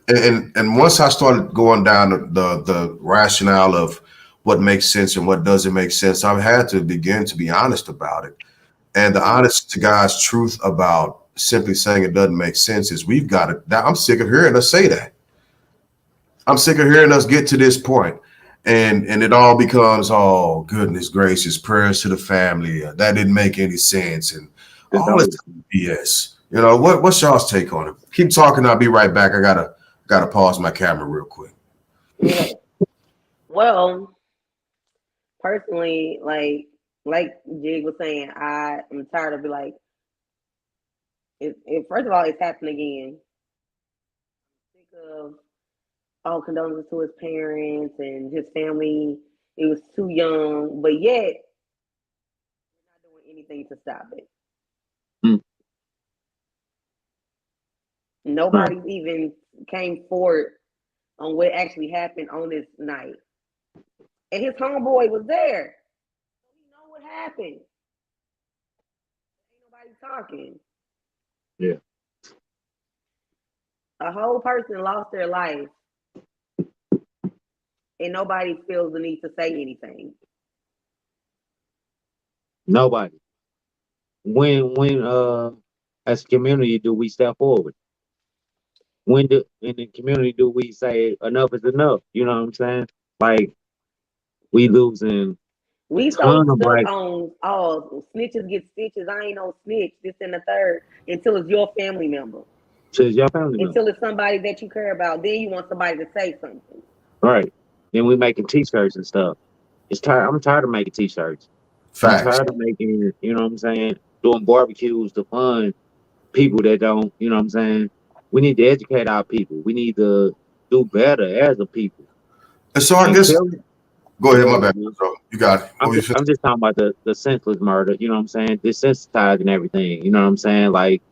And once I started going down the rationale of what makes sense and what doesn't make sense, I've had to begin to be honest about it. And the honest to God's truth about simply saying it doesn't make sense is we've got it. I'm sick of hearing us say that. I'm sick of hearing us get to this point, and it all becomes, oh goodness gracious, prayers to the family. That didn't make any sense, and all this BS. What's y'all's take on it? Keep talking. I'll be right back. I gotta pause my camera real quick. Yeah. Well, personally, like Jig was saying, I'm tired of it. Like, first of all, it's happening again. Sick of all condolences to his parents and his family. It was too young, but yet we're not doing anything to stop it. Nobody's even came forward on what actually happened on this night. And his homeboy was there. So he know what happened. Ain't nobody talking. Yeah. A whole person lost their life. And nobody feels the need to say anything. Nobody. When as a community do we step forward? When in the community do we say enough is enough? You know what I'm saying? Like, we losing We a so ton of stuck like on snitches get stitches. I ain't no snitch, this and the third, until it's your family member. to your family member. Until it's somebody that you care about. Then you want somebody to say something. Right. Then we making t-shirts and stuff. I'm tired of making t-shirts. Facts. I'm tired of making, you know what I'm saying, doing barbecues to fund people that don't, you know what I'm saying? We need to educate our people. We need to do better as a people. And so I And guess tell- go ahead, my tell bad. them, So you got it. I'm just talking about the senseless murder, you know what I'm saying? Desensitizing everything, you know what I'm saying? Like,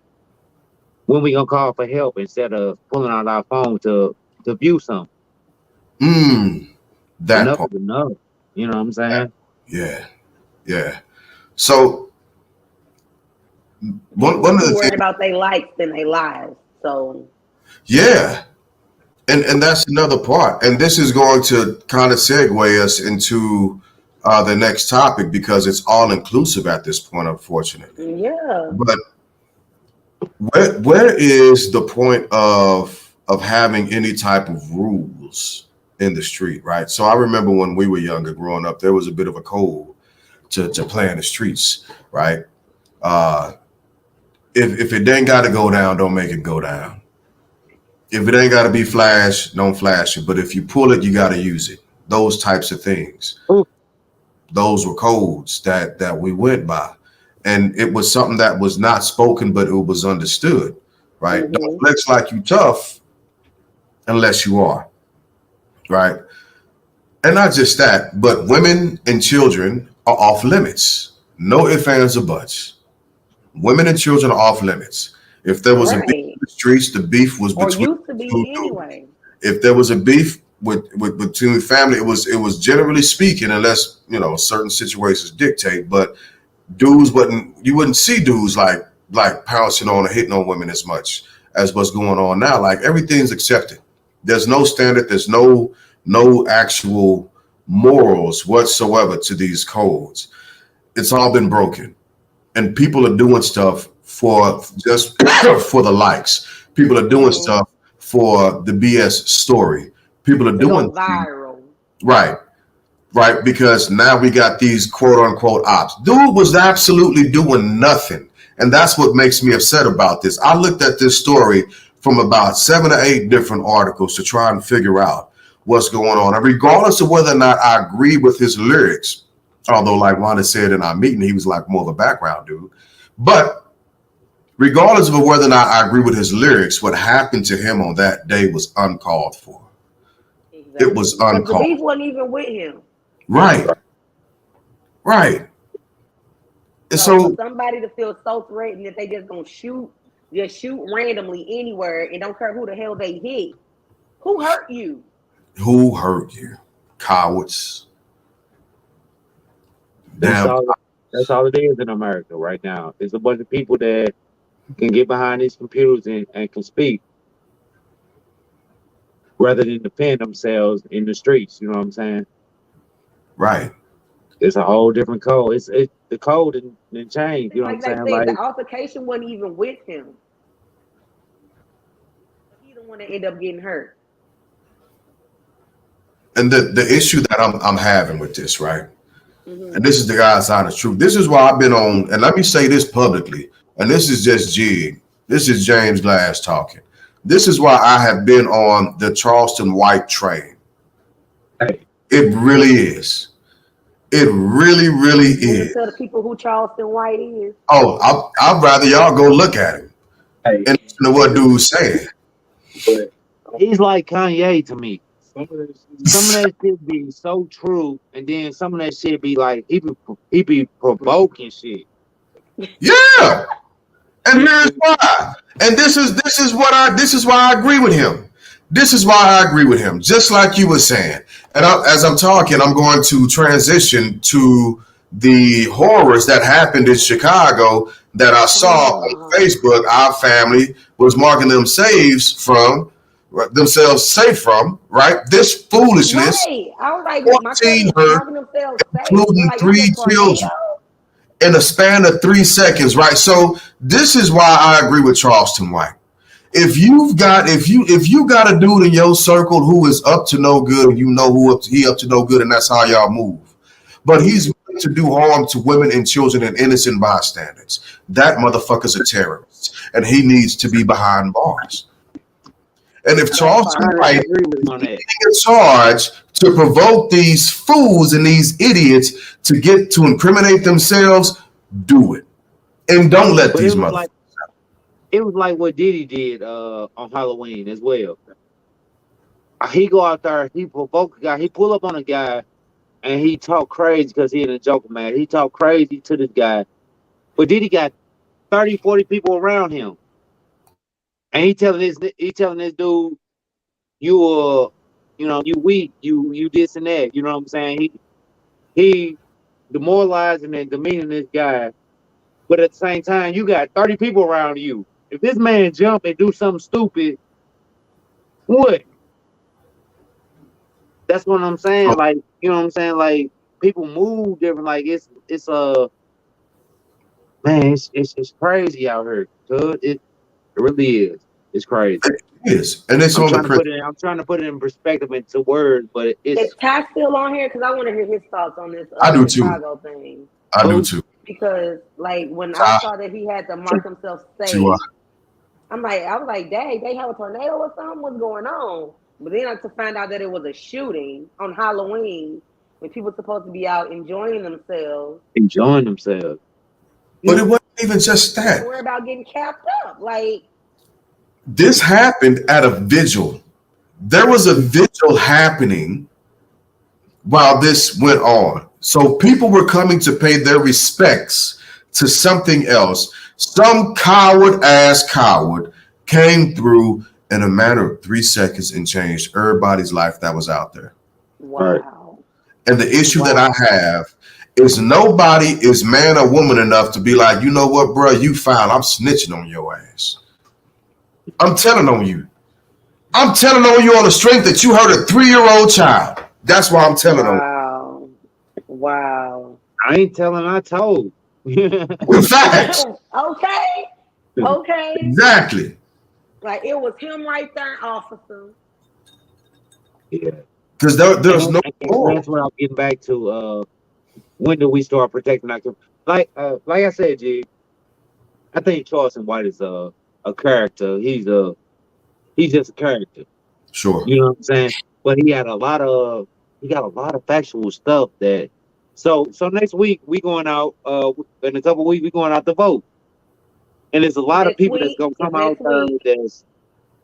when we gonna call for help instead of pulling out our phone to view something? That Enough part. is enough. You know what I'm saying? Yeah. So one People of too the worried things, about their likes than their lives. So yeah, and that's another part. And this is going to kind of segue us into the next topic because it's all inclusive at this point, unfortunately. yeah. But where is the point of having any type of rules in the street, right? So I remember when we were younger, growing up, there was a bit of a code to play in the streets, right? Uh, if it ain't got to go down, don't make it go down. If it ain't got to be flash, don't flash it. But if you pull it, you got to use it. Those types of things. Ooh. Those were codes that we went by, and it was something that was not spoken, but it was understood, right? Don't flex like you tough unless you are, right? And not just that, but women and children are off limits. No ifs, ands, or buts. Women and children are off limits. If there was a beef in Right. the streets, the beef was Or between used to be two dudes. anyway. If there was a beef with between family, it was generally speaking, unless certain situations dictate. But dudes you wouldn't see dudes like pouncing on or hitting on women as much as what's going on now. Like everything's accepted. There's no standard. There's no actual morals whatsoever to these codes. It's all been broken. And people are doing stuff for just for the likes. People are doing stuff for the BS story. People are To go doing viral. right, because now we got these quote unquote ops. Dude was absolutely doing nothing, and that's what makes me upset about this. I looked at this story from about 7 or 8 different articles to try and figure out what's going on, and regardless of whether or not I agree with his lyrics. Although, like Wanda said in our meeting, he was like more of a background dude. But regardless of whether or not I agree with his lyrics, what happened to him on that day was uncalled for. Exactly. It was Because the uncalled. beef wasn't even with him. Right. And So for so somebody to feel so threatened that they just shoot randomly anywhere and don't care who the hell they hit, who hurt you? who hurt you? cowards. That's Damn. all it is in America right now. It's a bunch of people that can get behind these computers and can speak rather than defend themselves in the streets. You know what I'm saying? Right. It's a whole different code. It's the code and change. You know what I'm Like they saying? said, Like, the altercation wasn't even with him. He the one that ended up getting hurt. And the issue that I'm having with this, right? Mm-hmm. And this is the God's honest truth. This is why I've been on, and let me say this publicly, and this is just Jig. This is James Glass talking. This is why I have been on the Charleston White train. hey, It really is. It really, really is. Tell the people who Charleston White is. Oh, I'd rather y'all go look at him hey, and listen to what dude's saying. but he's like Kanye to me. Some of that Some of that shit be so true, and then some of that shit be like he be provoking shit. Yeah. And here's why. And this is why I agree with him. This is why I agree with him. Just like you were saying. And as I'm talking, I'm going to transition to the horrors that happened in Chicago that I saw on Facebook. Our family was marking themselves safe from, right? This foolishness, Right. I was like, my 14 cousins marking themselves safe. including Like, 3 it's a tornado. children, in a span of 3 seconds, right? So this is why I agree with Charleston White. If you got a dude in your circle who is up to no good, and you know he up to no good, and that's how y'all move. But he's willing to do harm to women and children and innocent bystanders. That motherfucker's a terrorist, and he needs to be behind bars. And if Charleston White is getting in charge to provoke these fools and these idiots to incriminate themselves, do it. And don't let these motherfuckers. It was like what Diddy did on Halloween as well. He go out there, he provoke a guy, he pull up on a guy, and he talk crazy because he in a joker man. He talk crazy to this guy. But Diddy got 30, 40 people around him. And he telling this dude, you weak, you this and that. You know what I'm saying? He demoralizing and demeaning this guy. But at the same time, you got 30 people around you. If this man jump and do something stupid, what? That's what I'm saying. Like, you know what I'm saying? Like, people move different. Like, it's crazy out here, dude. It really is. It's crazy. It is, and it's I'm on I'm trying to put it in perspective into words, but Is Ty still on here? Because I want to hear his thoughts on this I do too. Chicago thing. I do too. Because like when I saw that he had to mark himself safe, I was like, dang, they have a tornado or something? What's going on? But then I to find out that it was a shooting on Halloween when people supposed to be out enjoying themselves. But it wasn't even just that. Worry about getting capped up. Like, this happened at a vigil. There was a vigil happening while this went on. So people were coming to pay their respects to something else. Some coward came through in a matter of 3 seconds and changed everybody's life that was out there. wow. And the issue that I have is nobody is man or woman enough to be like, you know what, bro, you foul. I'm snitching on your ass. I'm telling on you. I'm telling on you on the strength that you hurt a 3-year-old child. That's why I'm telling on you. Wow. I ain't telling, I told. With facts. Okay. Exactly. Like, it was him right there, officer. Yeah. Because there's no. That's what I'm getting back to. When do we start protecting our community? Like I said, G, I think Charleston White is a character. He's just a character. Sure. You know what I'm saying? But he got a lot of factual stuff that. So next week we going out. In a couple of weeks we going out to vote, and there's a lot of people that's gonna come out there.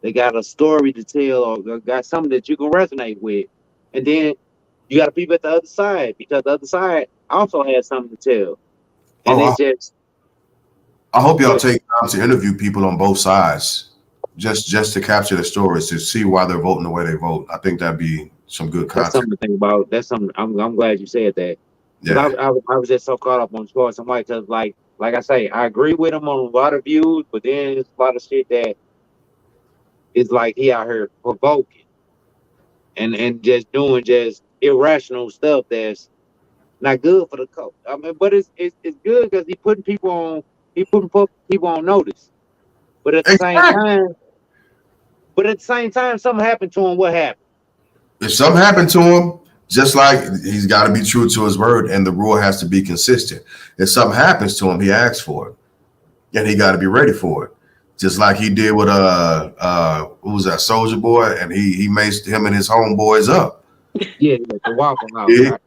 They got a story to tell or got something that you can resonate with. And then you got people at the other side because the other side also has something to tell. And I hope y'all take time to interview people on both sides just to capture the stories, to see why they're voting the way they vote. I think that'd be some good That's content. something to think about. That's something. I'm glad you said that. Yeah, I was just so caught up on sports. I'm like, cause like I say, I agree with him on a lot of views, but then it's a lot of shit that is like he out here provoking and just doing just irrational stuff that's not good for the coach. I mean, but it's good because he putting people on notice. But at the same exactly. time, something happened to him. What happened? If something happened to him, just like he's got to be true to his word, and the rule has to be consistent. If something happens to him, he asks for it, and he got to be ready for it. Just like he did with what was that, Soldier Boy, and he maced him and his homeboys up. Yeah, the Waffle House. Yeah,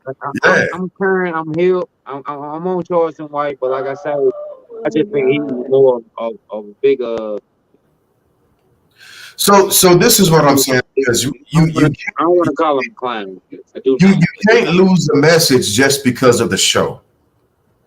yeah. I'm current. I'm healed. I'm on Choice and White, but like I said, I just think he was more of a big So this is what I'm saying, because I don't want to call him a clown. I do. you can't lose the message just because of the show,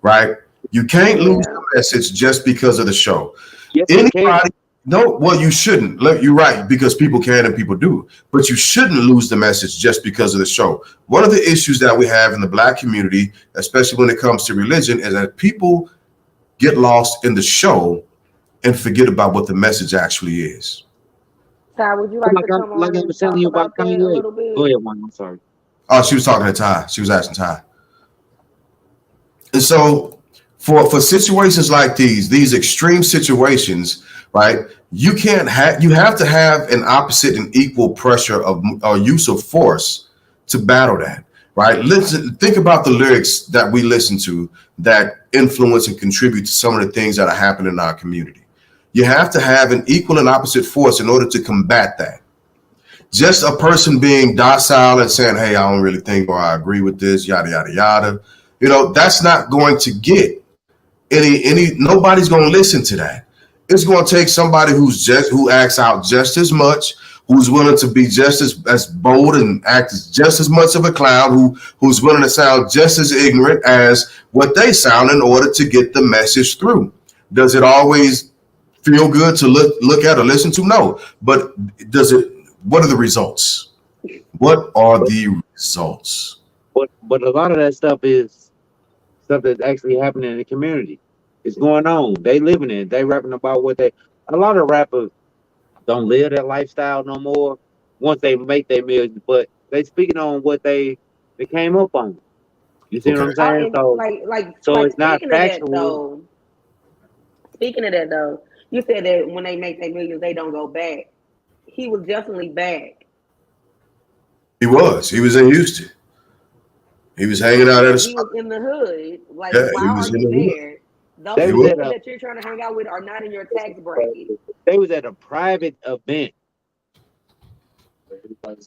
right? You can't lose the message just because of the show. Yes, you can. Anybody? No, well, you shouldn't. Look, you're right, because people can and people do, but you shouldn't lose the message just because of the show. One of the issues that we have in the Black community, especially when it comes to religion, is that people get lost in the show and forget about what the message actually is. Ty, would you like to come on Like I and was talk telling you about about that a Kanye. little bit? Go ahead, Juan. I'm sorry. Oh, she was talking to Ty. She was asking Ty. And so for situations like these extreme situations, right? You have to have an opposite and equal pressure of or use of force to battle that, right? Think about the lyrics that we listen to that influence and contribute to some of the things that are happening in our community. You have to have an equal and opposite force in order to combat that. Just a person being docile and saying, hey, I don't really think or I agree with this, yada, yada, yada. You know, that's not going to get nobody's going to listen to that. It's going to take somebody who acts out just as much, who's willing to be just as bold and act just as much of a clown, who's willing to sound just as ignorant as what they sound in order to get the message through. Does it always feel good to look at or listen to? No. But what are the results? What are the results? But a lot of that stuff is stuff that's actually happening in the community. It's going on. They living it. They rapping about a lot of rappers don't live that lifestyle no more once they make their millions, but they speaking on what they came up on. You see what I'm saying? So it's not factual. Speaking of that though, you said that when they make their millions, they don't go back. He was definitely back. He was in Houston. He was hanging out at a spot. He was in the hood. Like, Yeah, why are you there? Those people that you're trying to hang out with are not in your tax bracket. They was at a private event. But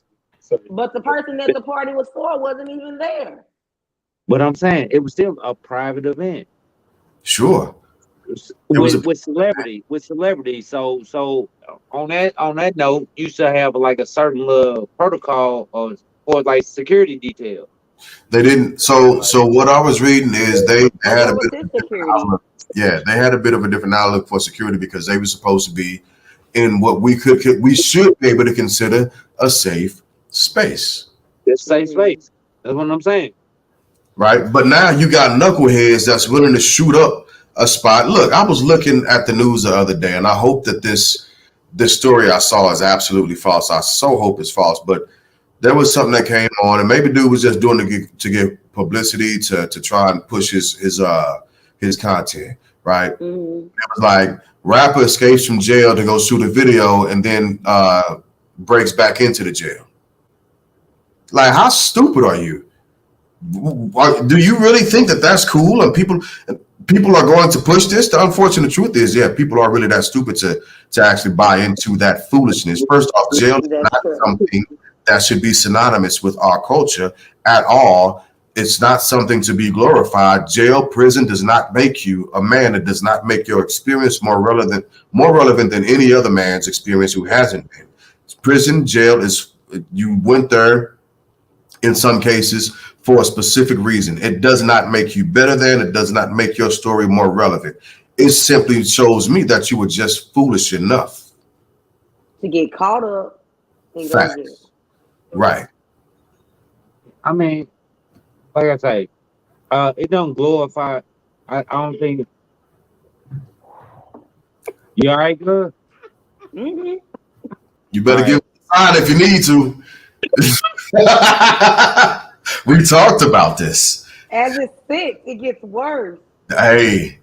the person that the party was for wasn't even there. But I'm saying it was still a private event. Sure. With celebrity. So on that note, you should have like a certain protocol or like security detail. They didn't. So what I was reading is they had a bit of security. They had a bit of a different outlook for security because they were supposed to be in what we should be able to consider a safe space. It's a safe space. That's what I'm saying. Right. But now you got knuckleheads that's willing to shoot up a spot. Look, I was looking at the news the other day, and I hope that this story I saw is absolutely false. I so hope it's false, but there was something that came on, and maybe dude was just doing it to get publicity to try and push his content, right? Mm-hmm. It was like rapper escapes from jail to go shoot a video and then breaks back into the jail. Like, how stupid are you? Do you really think that that's cool? And people are going to push this? The unfortunate truth is, people are really that stupid to actually buy into that foolishness. First off, jail is not something that should be synonymous with our culture at all. It's not something to be glorified. Jail, prison does not make you a man. It does not make your experience more relevant than any other man's experience who hasn't been. Prison, jail you went there in some cases for a specific reason. It does not make you better than, it does not make your story more relevant. It simply shows me that you were just foolish enough to get caught up. Facts. Right. I mean, like I say, it don't glorify. I don't think you all right, good. Hmm. You All better give right. it a sign if you need to. We talked about this. As it sits, it gets worse. Hey,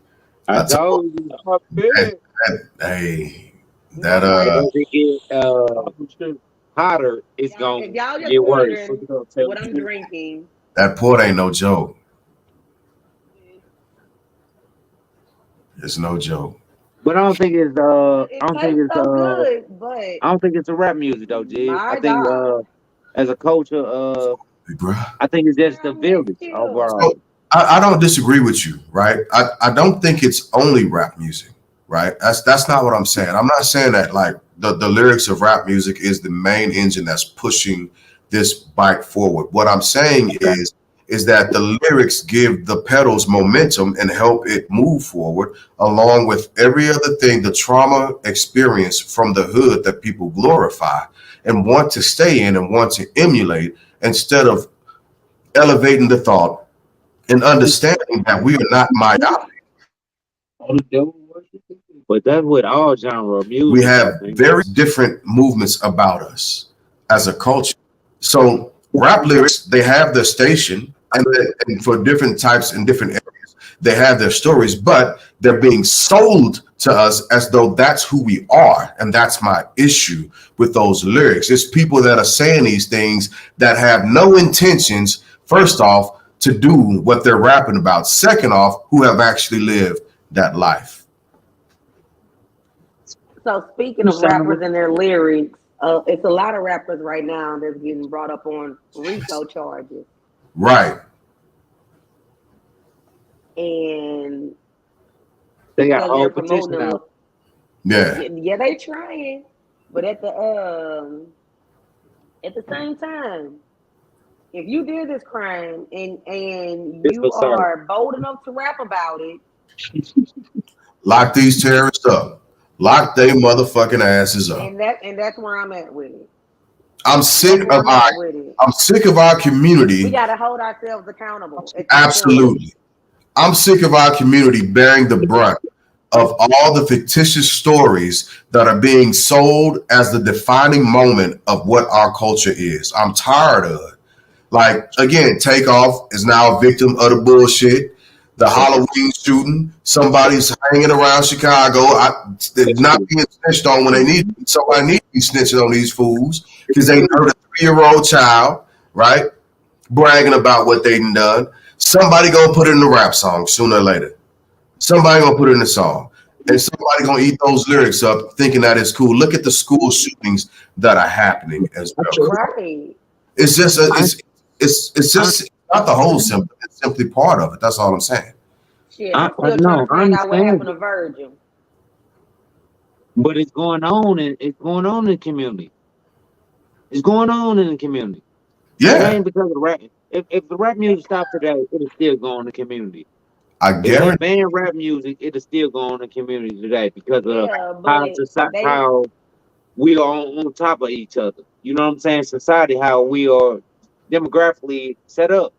I I told told you, I feel hey, No, that like as it get hotter, it's y'all, if gonna y'all just get worse. wondering what I'm drinking, that port ain't no joke. It's no joke. But I don't think it's it tastes so good, but I don't think it's a rap music though, G. I my think God, as a culture, Hey, bruh. I think it's just the girl, mixed village it up. So overall. I don't disagree with you, right? I don't think it's only rap music, right? That's not what I'm saying. I'm not saying that like the lyrics of rap music is the main engine that's pushing this bike forward. What I'm saying Okay. is that the lyrics give the pedals momentum and help it move forward, along with every other thing, the trauma experience from the hood that people glorify and want to stay in and want to emulate instead of elevating the thought and understanding that we are not myopic. But that's with all genre of We music though, have man. very different movements about us as a culture. So rap lyrics, they have their station, and for different types in different areas, they have their stories, but they're being sold to us as though that's who we are. And that's my issue with those lyrics. It's people that are saying these things that have no intentions, first off, to do what they're rapping about. Second off, who have actually lived that life. So speaking You of sound rappers and their lyrics, it's a lot of rappers right now that's getting brought up on RICO charges, Right. and they got a because whole they're promoting petition them. out. Yeah. Yeah, they trying, but at the same time, if you did this crime and This you was sorry. are bold enough to rap about it, Lock these terrorists up. Lock they motherfucking asses up. and that's where I'm at with it. I'm That's sick where of I'm our at with it. I'm sick of our We community. got to hold ourselves accountable at this point. Absolutely. I'm sick of our community bearing the brunt of all the fictitious stories that are being sold as the defining moment of what our culture is. I'm tired of it. Like, again, Takeoff is now a victim of the bullshit. The Halloween shooting, somebody's hanging around Chicago. They're not being snitched on when they need somebody need to be snitching on these fools because they hurt a 3-year-old child, right? Bragging about what they done. Somebody gonna put it in the rap song sooner or later. Somebody gonna put it in the song. And somebody gonna eat those lyrics up thinking that it's cool. Look at the school shootings that are happening as well. Right. It's just I, it's I, just not the whole symptom. It's simply part of it. That's all I'm saying. Shit, I'm I still trying to know, I find out what happened understand to it, Virgil. but it's going on in the community. It's going on in the community. It Yeah, ain't because of the rap. If the rap music stopped today, it'll still go in the community. I If they guarantee. ban rap music, it'll still go on in the community today because of Yeah, how but they how we are on top of each other. You know what I'm saying? Society, how we are demographically set up.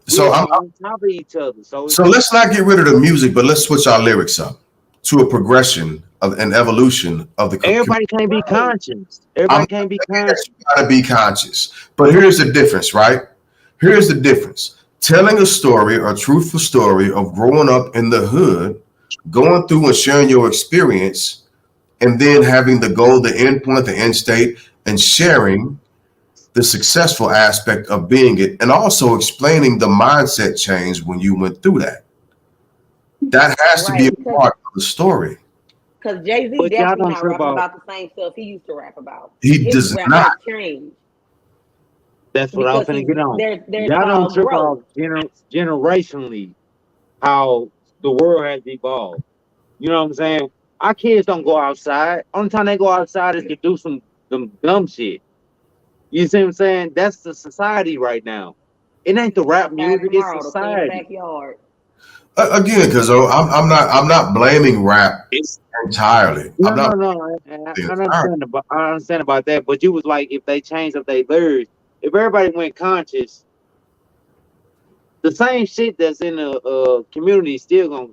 We So are I'm on top of each other. So so it's let's not get rid of the music, but let's switch our lyrics up to a progression of an evolution of the community. everybody can't be right. conscious. I'm Everybody not can't be saying that conscious. you gotta be conscious, but here's the difference, right? Here's the difference. Telling a story, a truthful story of growing up in the hood, going through and sharing your experience, and then having the goal, the end point, the end state, and sharing the successful aspect of being it, and also explaining the mindset change when you went through that. That has to be Right, a part of the story. because Jay-Z But y'all definitely don't not trip rapping off. about the same stuff he used to rap about. He His does rap not. has changed That's what I'm because finna get on. there's Y'all don't trip growth. off generationally how the world has evolved. You know what I'm saying? Our kids don't go outside. Only time they go outside is to do some dumb shit. You see what I'm saying? That's the society right now. It ain't the Go rap outside music, it's tomorrow to clean the society. backyard. Again, because I'm not blaming rap It's entirely. I'm no, not no, no. blaming I it entirely. I understand about that. But you was like, if they changed up their lyrics, if everybody went conscious, the same shit that's in the community still gonna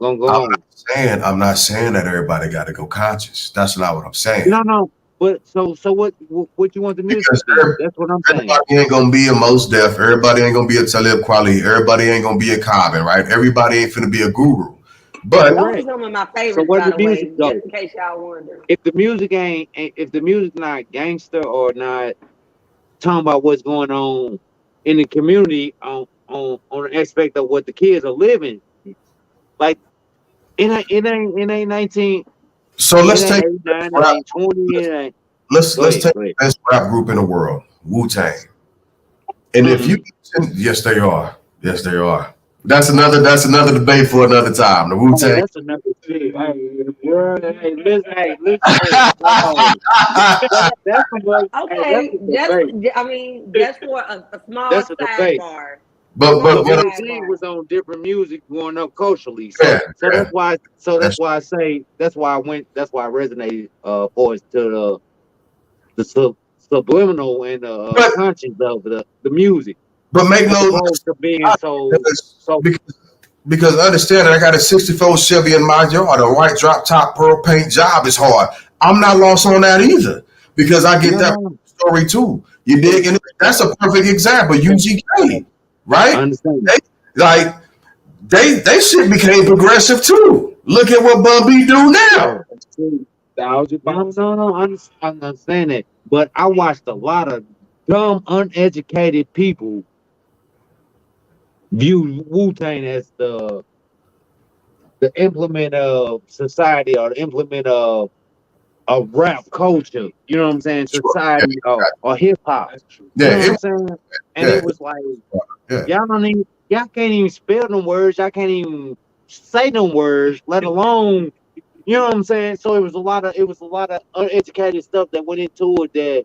go I'm on. I'm not saying that everybody got to go conscious. That's not what I'm saying. No. But so what you want the music Because to be? That's what I'm saying. everybody ain't gonna be a Mos Def. Everybody ain't gonna be a Talib Kweli. Everybody ain't gonna be a Common, right? Everybody ain't finna be a guru. But Those are Correct. some of my So favorites, where by the the music way, go? just in case y'all wonder. If the music not gangster or not talking about what's going on in the community on the aspect of what the kids are living, like it ain't 19, so it let's ain't take 89, it rap. ain't 20, it ain't. Go Let's ahead, take go the ahead. best rap group in the world, Wu-Tang. And if you, Mm. yes, they are. Yes, they are. That's another debate for another time. The Hey, Wu-Tang. that's another shit. Hey, girl, hey, listen, hey, no. That's another, hey, that's Okay, a debate. just for a small That's a debate. sidebar. but Small but But but BG sidebar. was on different music growing up culturally. yeah, So yeah. that's That's why I say that's why I resonated for us to the subliminal and the but conscience of the music make as no opposed to being so because because understand that I got a 64 Chevy in my yard. A white drop top pearl paint job is hard. I'm not lost on that either because I get that no. story too. You dig? And that's a perfect example. UGK, I right? understand. They, like they shit became progressive too. Look at what Bun B do now. Yeah. No. I understand that. But I watched a lot of dumb, uneducated people view Wu Tang as the implement of society or the implement of rap culture. You know what I'm saying? Sure. Yeah, Society or hip hop. You yeah, know what I'm saying? And yeah, it was like yeah. y'all can't even spell them words. Y'all can't even say them words, let alone you know what I'm saying? So it was a lot of uneducated stuff that went into it that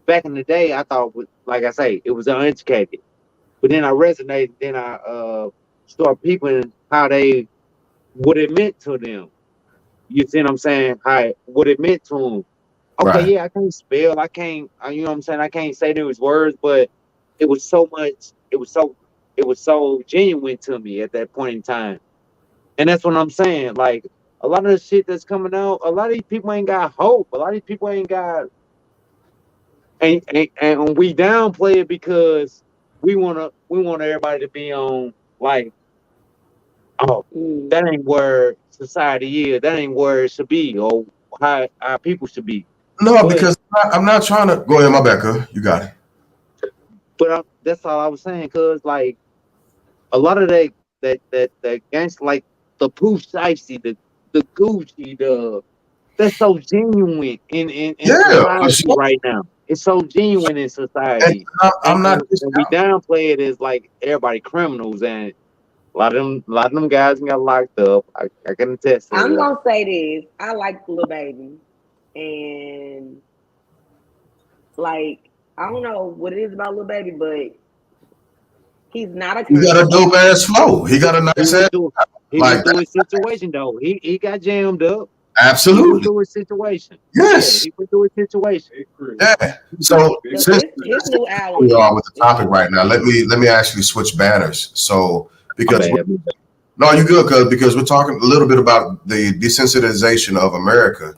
back in the day I thought was like I say, it was uneducated. But then I resonated, then I start peeping how they what it meant to them. You see what I'm saying? How what it meant to them. Okay, Right. yeah, I can't spell, I can't you know what I'm saying, I can't say those words, but it was so much, it was so genuine to me at that point in time. And that's what I'm saying. Like a lot of the shit that's coming out, a lot of these people ain't got hope. A lot of these people ain't got and we downplay it because we want everybody to be on like, oh, Mm. that ain't where society is, that ain't where it should be, or how our people should be. No, But because I'm not trying to go ahead, my back. You got it. that's all I was saying, cause like a lot of that gangster like the Pooh Shiesty, the Gucci, that's so genuine in Yeah, for society sure. right now. It's so genuine in And society, I'm not and we downplay it as like everybody criminals, and a lot of them guys got locked up. I can attest to I'm that. gonna say this. I like Lil Baby, and like I don't know what it is about Lil Baby, but he's not a he got a criminal. dope ass flow. He got a He nice ass went through he like went through that. his situation though. He got jammed up. He went Absolutely. through his situation. Yeah, Yes. he went through his situation. Yeah. So His new we album are with the is topic right now, let me actually switch banners. So My because bad. no, you're good, because we're talking a little bit about the desensitization of America,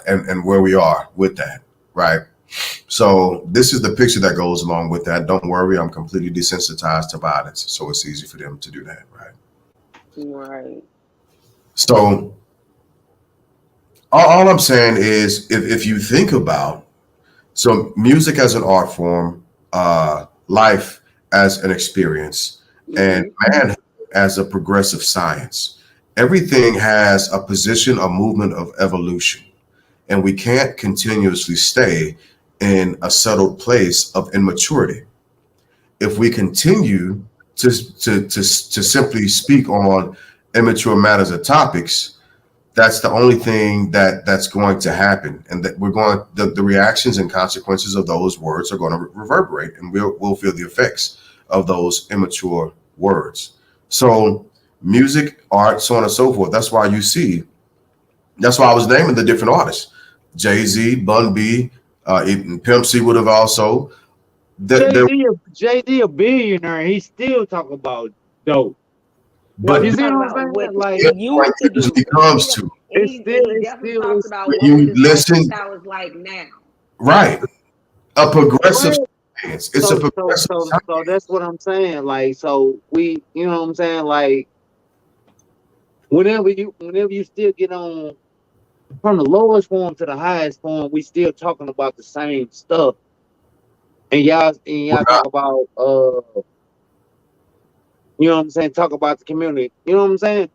and where we are with that, right? So this is the picture that goes along with that. Don't worry, I'm completely desensitized to violence, so it's easy for them to do that, right? right. So all I'm saying is, if you think about so music as an art form, life as an experience, and Hmm. man as a progressive science, everything has a position, a movement of evolution, and we can't continuously stay in a settled place of immaturity. If we continue to simply speak on immature matters or topics, that's the only thing that's going to happen, and that the reactions and consequences of those words are going to reverberate, and we'll feel the effects of those immature words. So music, art, so on and so forth. That's why I was naming the different artists: Jay-Z, Bun B, even Pimp C would have also. There, JD a billionaire. He still talk about dope. No, but You he see talked what I'm about saying? what Like he that's what used to it usually do. comes to. And he definitely talked about When what you his listen, lifestyle is like now. right, a progressive right. science. It's a progressive science. So that's what I'm saying. Like, so we, you know what I'm saying? Like, whenever you still get on from the lowest form to the highest form, we still talking about the same stuff. And y'all talk about you know what I'm saying? Talk about the community. You know what I'm saying?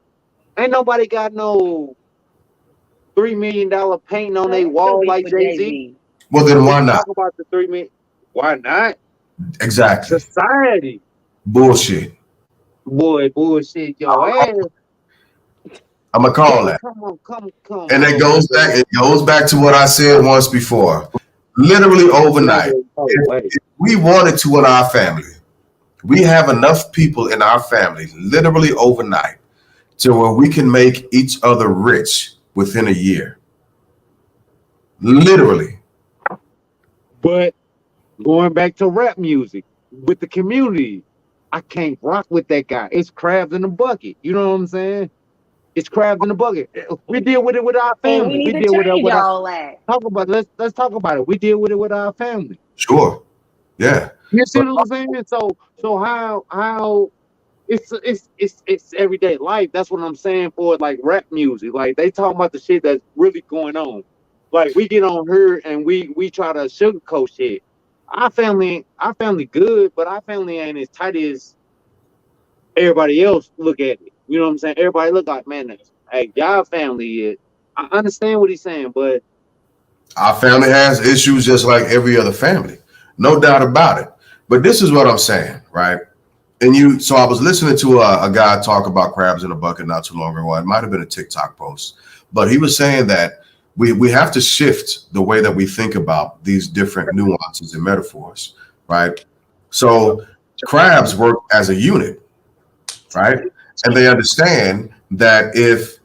Ain't nobody got no $3 million painting on their That still wall be like for Jay Jay Z. Z. Well, then But why you not? talk about the 3 million. Why not? Exactly. Society. Bullshit. Boy, bullshit your I'm, ass. gonna call that. Come And it on, goes bro. back. It goes back to what I said once before. Literally overnight, No way. if we wanted to in our family, we have enough people in our family, literally overnight, to where we can make each other rich within a year. Literally. But going back to rap music with the community, I can't rock with that guy. It's crabs in the bucket. You know what I'm saying? It's crabs in the bucket. We deal with it with our And we family. need We to deal with it change with our all that. talk about. Let's talk about it. We deal with it with our family. Sure. Yeah. You see But what I'm saying? So how it's everyday life. That's what I'm saying for like rap music. Like they talking about the shit that's really going on. Like we get on here and we try to sugarcoat shit. Our family good, but our family ain't as tight as everybody else look at it. You know what I'm saying? Everybody look like, man, hey, y'all family is. I understand what he's saying, but our family has issues just like every other family. No doubt about it. But this is what I'm saying, right? So I was listening to a guy talk about crabs in a bucket not too long ago. It might have been a TikTok post, but he was saying that we have to shift the way that we think about these different nuances and metaphors, right? So crabs work as a unit, right? And they understand that if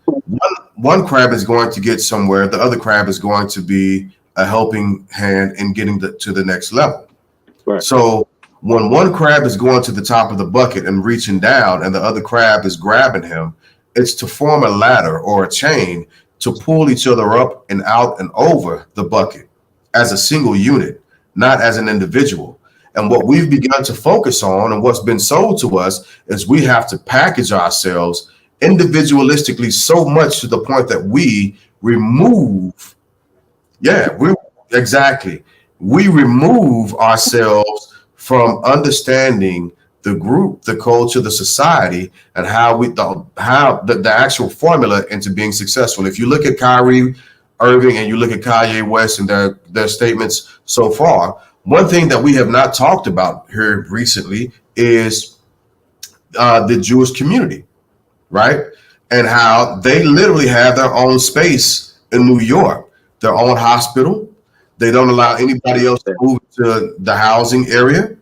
one crab is going to get somewhere, the other crab is going to be a helping hand in getting to the next level. right. So when one crab is going to the top of the bucket and reaching down, and the other crab is grabbing him, it's to form a ladder or a chain to pull each other up and out and over the bucket as a single unit, not as an individual. And what we've begun to focus on and what's been sold to us is we have to package ourselves individualistically so much to the point that we remove, yeah, we exactly. We remove ourselves from understanding the group, the culture, the society, and how the actual formula into being successful. If you look at Kyrie Irving and you look at Kanye West and their statements so far, one thing that we have not talked about here recently is the Jewish community, right? And how they literally have their own space in New York, their own hospital. They don't allow anybody else to move to the housing area.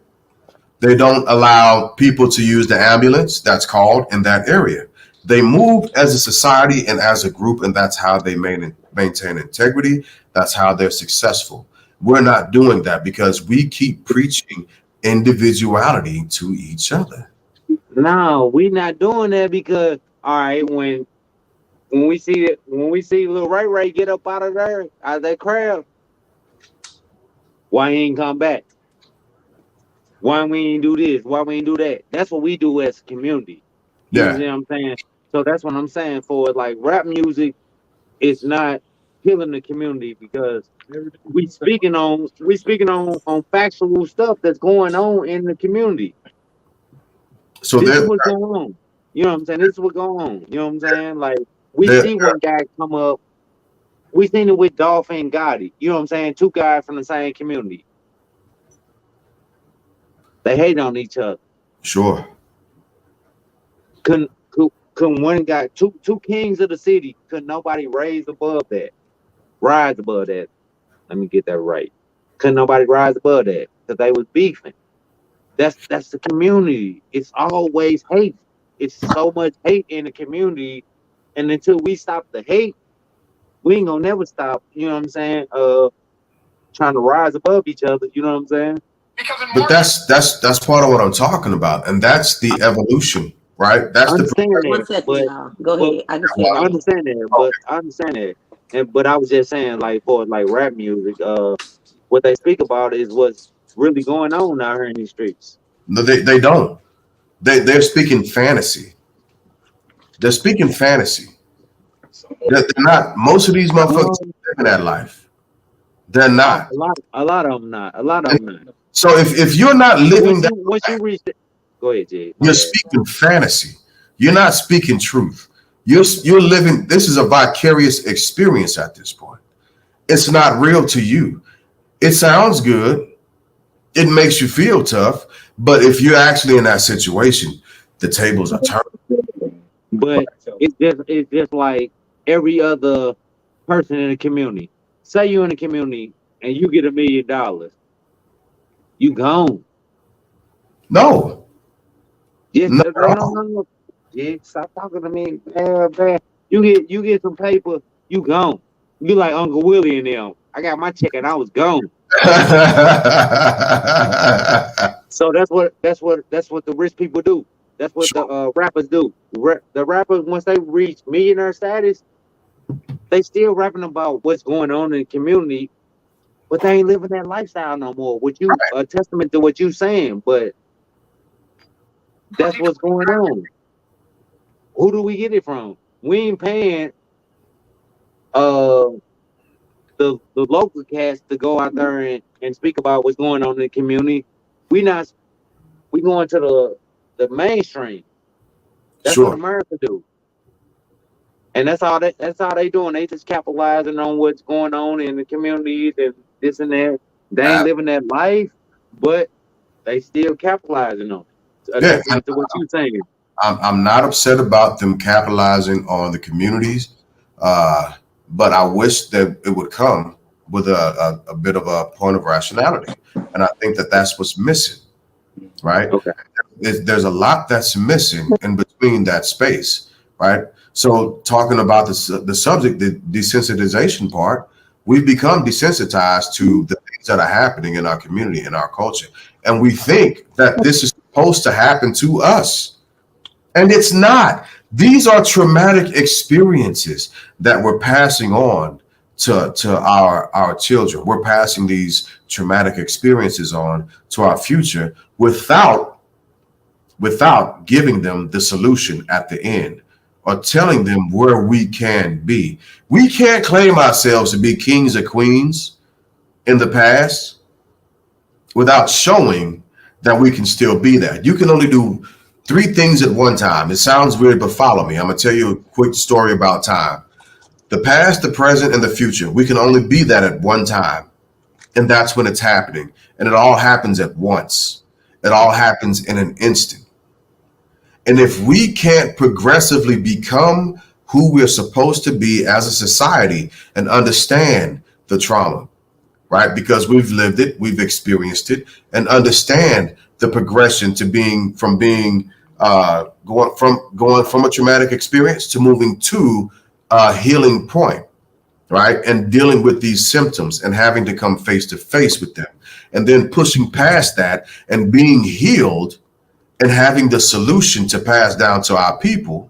They don't allow people to use the ambulance that's called in that area. They move as a society and as a group, and that's how they maintain integrity. That's how they're successful. We're not doing that because we keep preaching individuality to each other. No, we not doing that because all right, when we see little Ray get up out of there, out of that crowd, why he ain't come back? Why we ain't do this? Why we ain't do that? That's what we do as a community. You Yeah, see what I'm saying? So that's what I'm saying for like rap music is not killing the community because we speaking on factual stuff that's going on in the community. so This is they're what's going on. You know what I'm saying? This is what's going on. You know what I'm saying? Like we they're see one guy come up. We seen it with Dolph and Gotti. You know what I'm saying? Two guys from the same community. They hate on each other. sure. Couldn't one guy two kings of the city? Could nobody rise above that? Let me get that right. Couldn't nobody rise above that because they was beefing. That's the community. It's always hate. It's so much hate in the community, and until we stop the hate, we ain't gonna never stop. You know what I'm saying? Trying to rise above each other. You know what I'm saying? But that's part of what I'm talking about, and that's the evolution, right? That's I the understand One that, second, but y'all. Go but ahead. I can still but hear I you. understand that, but I understand that. And but I was just saying, like for like rap music, what they speak about is what's really going on out here in these streets. no, they don't. They're speaking fantasy. They're speaking fantasy. They're not. Most of these motherfuckers Um, living that life. They're no, not. a lot of them not. A lot of And them not. so if you're not living that, Once you reach, go ahead, Jay. My you're bad. speaking fantasy. You're not speaking truth. You're living. This is a vicarious experience at this point. It's not real to you. It sounds good. It makes you feel tough. But if you're actually in that situation, the tables are turned. But it's just like every other person in the community. Say you in the community and you get $1 million, you gone. No, Yes, not no, at no, all. no, no. Yeah, stop talking to me, man. You get some paper, you gone. You like Uncle Willie and them. I got my check and I was gone. So that's what the rich people do. That's what the Sure. rappers do. The rappers once they reach millionaire status, they still rapping about what's going on in the community, but they ain't living that lifestyle no more. What you a testament to what you saying, but that's what's going on. Who do we get it from? We ain't paying uh the local cats to go out there and speak about what's going on in the community. We not we going to the mainstream. That's what Sure. America do. And that's all they doing. They just capitalizing on what's going on in the communities and this and that. They ain't Uh, living that life, but they still capitalizing on it. A yeah. And testament to what you saying. I'm not upset about them capitalizing on the communities, uh, but I wish that it would come with a bit of a point of rationality. And I think that that's what's missing, right? Okay. There's a lot that's missing in between that space, right? So talking about the subject, the desensitization part, we've become desensitized to the things that are happening in our community, in our culture. And we think that this is supposed to happen to us. And it's not. These are traumatic experiences that we're passing on to our children. We're passing these traumatic experiences on to our future without giving them the solution at the end or telling them where we can be. We can't claim ourselves to be kings or queens in the past without showing that we can still be that. You can only do three things at one time. It sounds weird, but follow me. I'm going to tell you a quick story about time. The past, the present, and the future. We can only be that at one time. And that's when it's happening. And it all happens at once. It all happens in an instant. And if we can't progressively become who we're supposed to be as a society and understand the trauma, right? Because we've lived it, we've experienced it, and understand the progression to being going from a traumatic experience to moving to a healing point, right? And dealing with these symptoms and having to come face to face with them, and then pushing past that and being healed and having the solution to pass down to our people,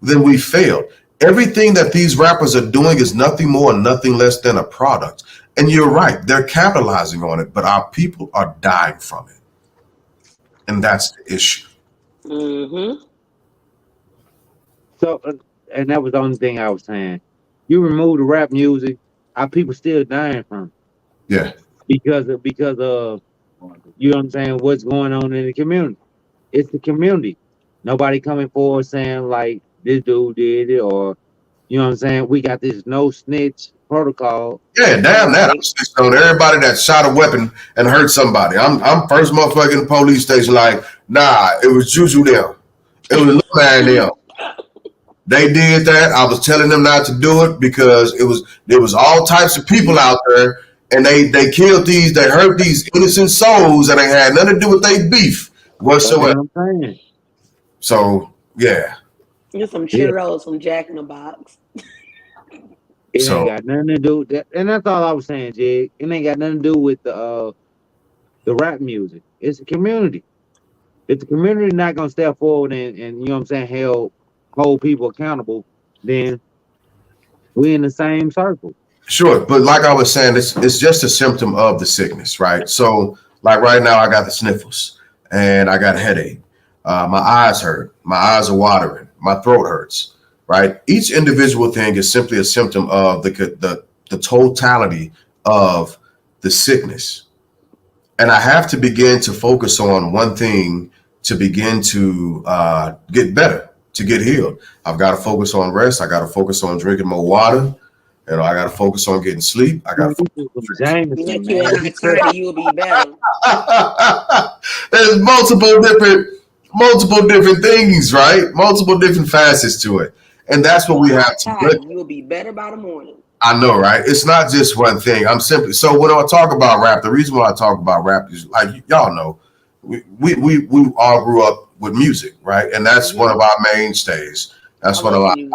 then we failed. Everything that these rappers are doing is nothing more and nothing less than a product. And you're right, they're capitalizing on it, but our people are dying from it. And that's the issue. Mm-hmm. So and that was the only thing I was saying. You remove the rap music, our people still dying from it Yeah. because of you know what I'm saying, what's going on in the community. It's the community. Nobody coming forward saying like this dude did it or you know what I'm saying? We got this no snitch protocol. Yeah, damn that. I'm Right. snitching on everybody that shot a weapon and hurt somebody. I'm first motherfucker in the police station like, nah, it was Juju them. It was Lil Man them. They did that. I was telling them not to do it because there was all types of people out there, and they killed they hurt these innocent souls, and they had nothing to do with their beef You whatsoever. know what I'm saying? So yeah, Get some Yeah. churros from Jack in the Box. It ain't so got nothing to do with that. And that's all I was saying, Jig. It ain't got nothing to do with the the rap music. It's a community. If the community not gonna step forward and you know what I'm saying, hold people accountable, then we in the same circle. Sure, but like I was saying, it's just a symptom of the sickness, right? So, like right now, I got the sniffles and I got a headache. My eyes hurt. My eyes are watering. My throat hurts. Right. Each individual thing is simply a symptom of the totality of the sickness, and I have to begin to focus on one thing to begin to get better, to get healed. I've got to focus on rest. I got to focus on drinking more water. You know, I got to focus on getting sleep. I got to Man, focus you some on Jameson, Let you a man. hot toddy, you'll be better. There's multiple different things, right? Multiple different facets to it. And that's what A we have hot to look. toddy, you'll be better by the morning. I know, right? It's not just one thing. I'm simply so when I talk about rap, the reason why I talk about rap is like y'all know, we all grew up with music, right? And that's one of our mainstays. That's I one of love music.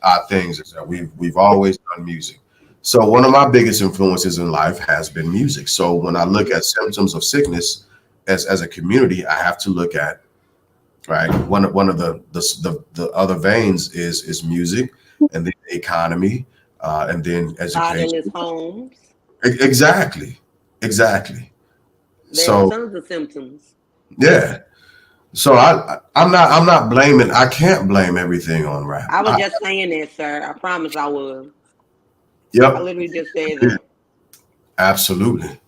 our things is that we've always done music. So one of my biggest influences in life has been music. So when I look at symptoms of sickness as a community, I have to look at right. One of the other veins is music, and then the economy, and then education. Fatherless homes. Exactly. There are So tons of symptoms. yeah. So I'm not blaming. I can't blame everything on rap. I was just saying that, sir. I promise I was. I Yep. literally just said that. Absolutely.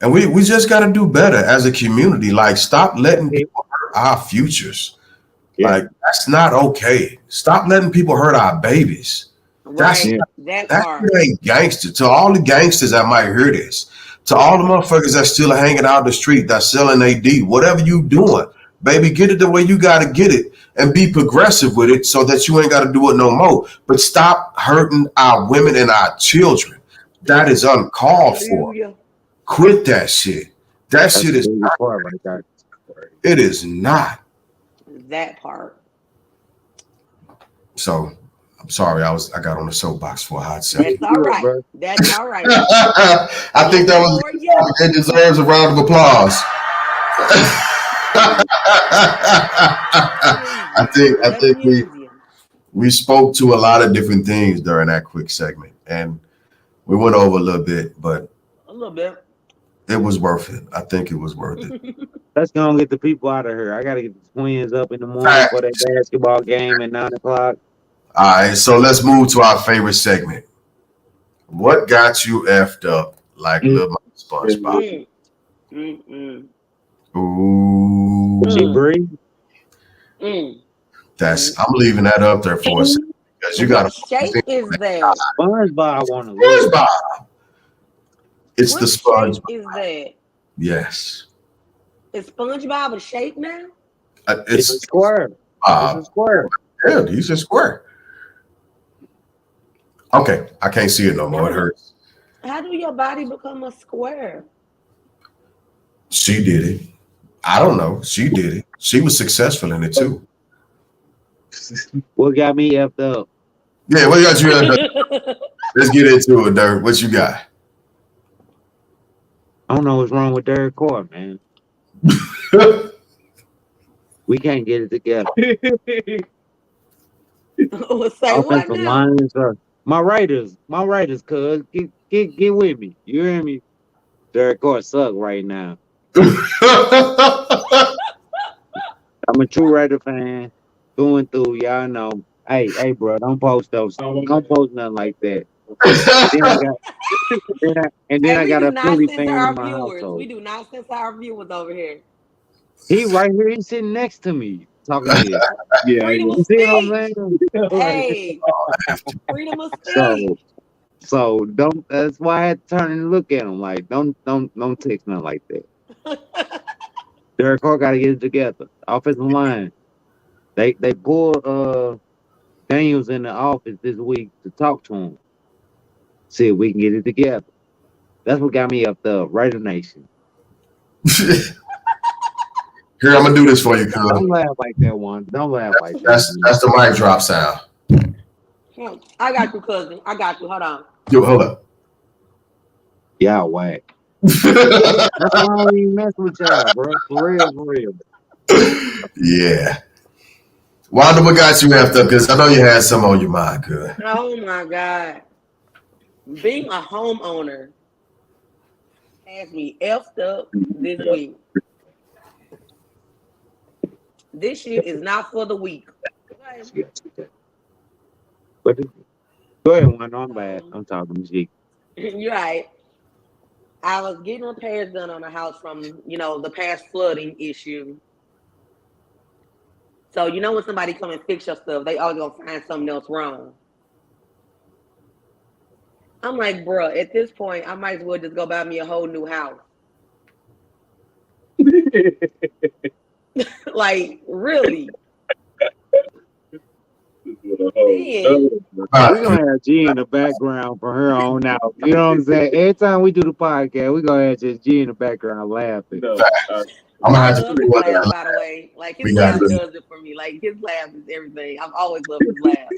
And we just got to do better as a community. Like stop letting people hurt our futures. Yeah. Like that's not okay. Stop letting people hurt our babies. That's Right. That that part. shit ain't gangster. To all the gangsters that might hear this, to all the motherfuckers that still hanging out the street, that's selling AD, whatever you doing, baby, get it the way you gotta get it and be progressive with it so that you ain't gotta do it no more. But stop hurting our women and our children. That is uncalled for. Hallelujah. Quit that shit. That That's shit the is biggest part right there. it is not. That part. So I'm sorry, I got on the soapbox for a hot second. That's all Good, right. bro. That's all right. I think that was Lord, yeah. it deserves a round of applause. I think Let them use you. we spoke to a lot of different things during that quick segment, and we went over a little bit, but A little bit. it was worth it. I think it was worth it. Let's go and get the people out of here. I gotta get the twins up in the morning Facts. for that basketball game at 9 o'clock. All right, so let's move to our favorite segment. What got you effed up like little SpongeBob? Ooh, She breathe. I'm leaving that up there for a second because you got What to. shape is that? SpongeBob want to live. SpongeBob. It's What the shape SpongeBob. is that? Yes, Is SpongeBob a shape now? It's a it's square. It's a square. yeah, he's a square. Okay, I can't see it no more. It hurts. How do your body become a square? She did it. I don't know. She did it. She was successful in it too. What got me effed up? Yeah, what got you? Let's get into it, Dirk. What you got? I don't know what's wrong with Derek Carr, man. We can't get it together. Say what Offensive now? lines are my writers, cuz get with me. You hear me? Derek Carr suck right now. I'm a true Raider fan, through and through. Y'all know. Hey, bro, don't post those. Don't post nothing like that. Then I We got do a not Philly censor fan in our my viewers. household. We do not censor our viewers over here. He right here. He's sitting next to me talking to you. Yeah, Freedom of You see what I'm speech. saying? Hey, freedom of So, speech. so don't. That's why I had to turn and look at him like, don't text nothing like that. Derek Carr got to get it together. Offensive line. They pulled Daniels in the office this week to talk to him. See if we can get it together. That's what got me up the Raider Nation. Here, I'm gonna do this for you, cuz. Don't laugh like that one. Don't laugh like That's that. the mic drop sound. I got you, cousin. I got you. Hold on. Yo, hold up. Y'all whack. That's why I don't even mess with y'all, bro. For real, for real. Yeah. Wanda, what got you effed up? Because I know you had some on your mind, good. Oh my God. Being a homeowner has me effed up this week. This shit is not for the weak. Okay. But go ahead, one. I'm bad. So, I'm talking shit. you're right. I was getting repairs done on the house from, the past flooding issue. So, when somebody come and fix your stuff, they always gonna find something else wrong. I'm like, bruh, at this point, I might as well just go buy me a whole new house. Like, really? Then, All We're right. gonna have G in the background from here on out. You know what I'm saying? Every time we do the podcast, we're gonna have just G in the background laughing. No, I'm gonna I have to love see his what laugh, by the way. Like, his we got. laugh does it for me. Like, his laugh is everything. I've always loved his laugh.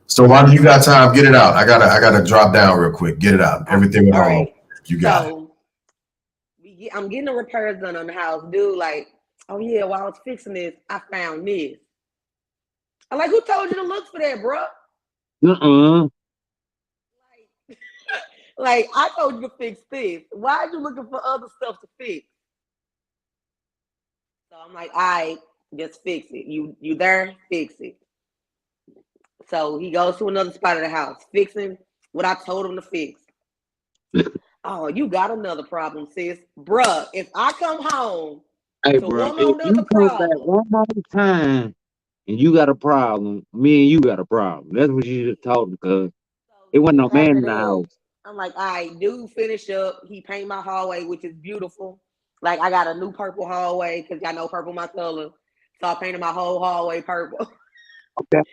So why do you got time? Get it out. I gotta drop down real quick. Get it out. Everything with All all. right. You got it. So, I'm getting the repairs done on the house. Dude, like, oh yeah, while I was fixing this, I found this. I'm like, who told you to look for that, bro? Like, like, I told you to fix this. Why are you looking for other stuff to fix? So I'm like, all right, just fix it. You there? Fix it. So he goes to another spot of the house, fixing what I told him to fix. Oh, you got another problem, sis. Bruh, if I come home Hey, to bro, one if more you another come back problem, one more time and you got a problem, me and you got a problem. That's what you just told me, cuz so it wasn't no man after in the that, house. I'm like, all right, dude, finish up. He paint my hallway, which is beautiful. Like, I got a new purple hallway because y'all know purple my color. So I painted my whole hallway purple. Okay.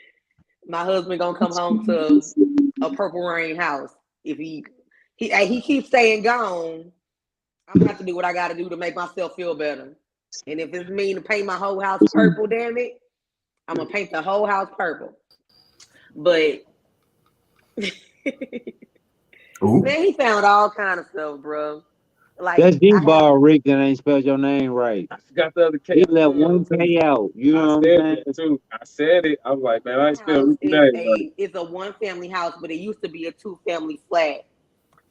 My husband gonna come home to a purple rain house. If he keeps staying gone, I'm gonna have to do what I gotta do to make myself feel better. And if it's mean to paint my whole house purple, damn it, I'm gonna paint the whole house purple. But Ooh. man, he found all kind of stuff, bro. That's Like I have, D-ball Rick that ain't spelled your name right. I forgot the other He K. left one K out. You I know what I'm said saying? it too. I said it. I was like, man, I my ain't spelled house Ricky is name right. a one family house, but it used to be a 2-family flat.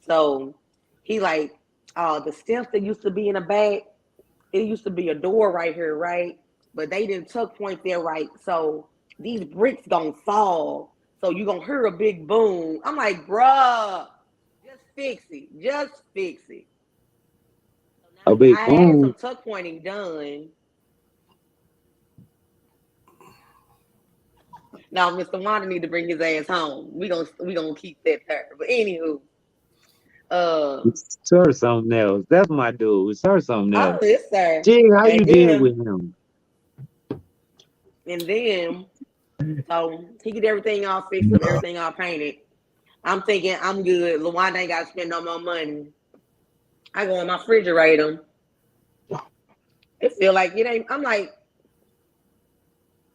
So he like, oh, the steps that used to be in the back, it used to be a door right here, right? But they didn't tuck point there right. So these bricks gonna fall. So you gonna hear a big boom. I'm like, bruh, just fix it. Just fix it. So A now big I had boom. some tuck pointing done. Now Mr. Wanda need to bring his ass home. We gonna keep that there. But anywho, um, Sir something else. That's my dude. Sir something oh else. yes, sir. Gee, how you And did then with him? and then so he get everything all fixed up, everything all painted. I'm thinking I'm good. LaWanda ain't got to spend no more money. I go in my refrigerator. It feel like it ain't. I'm like,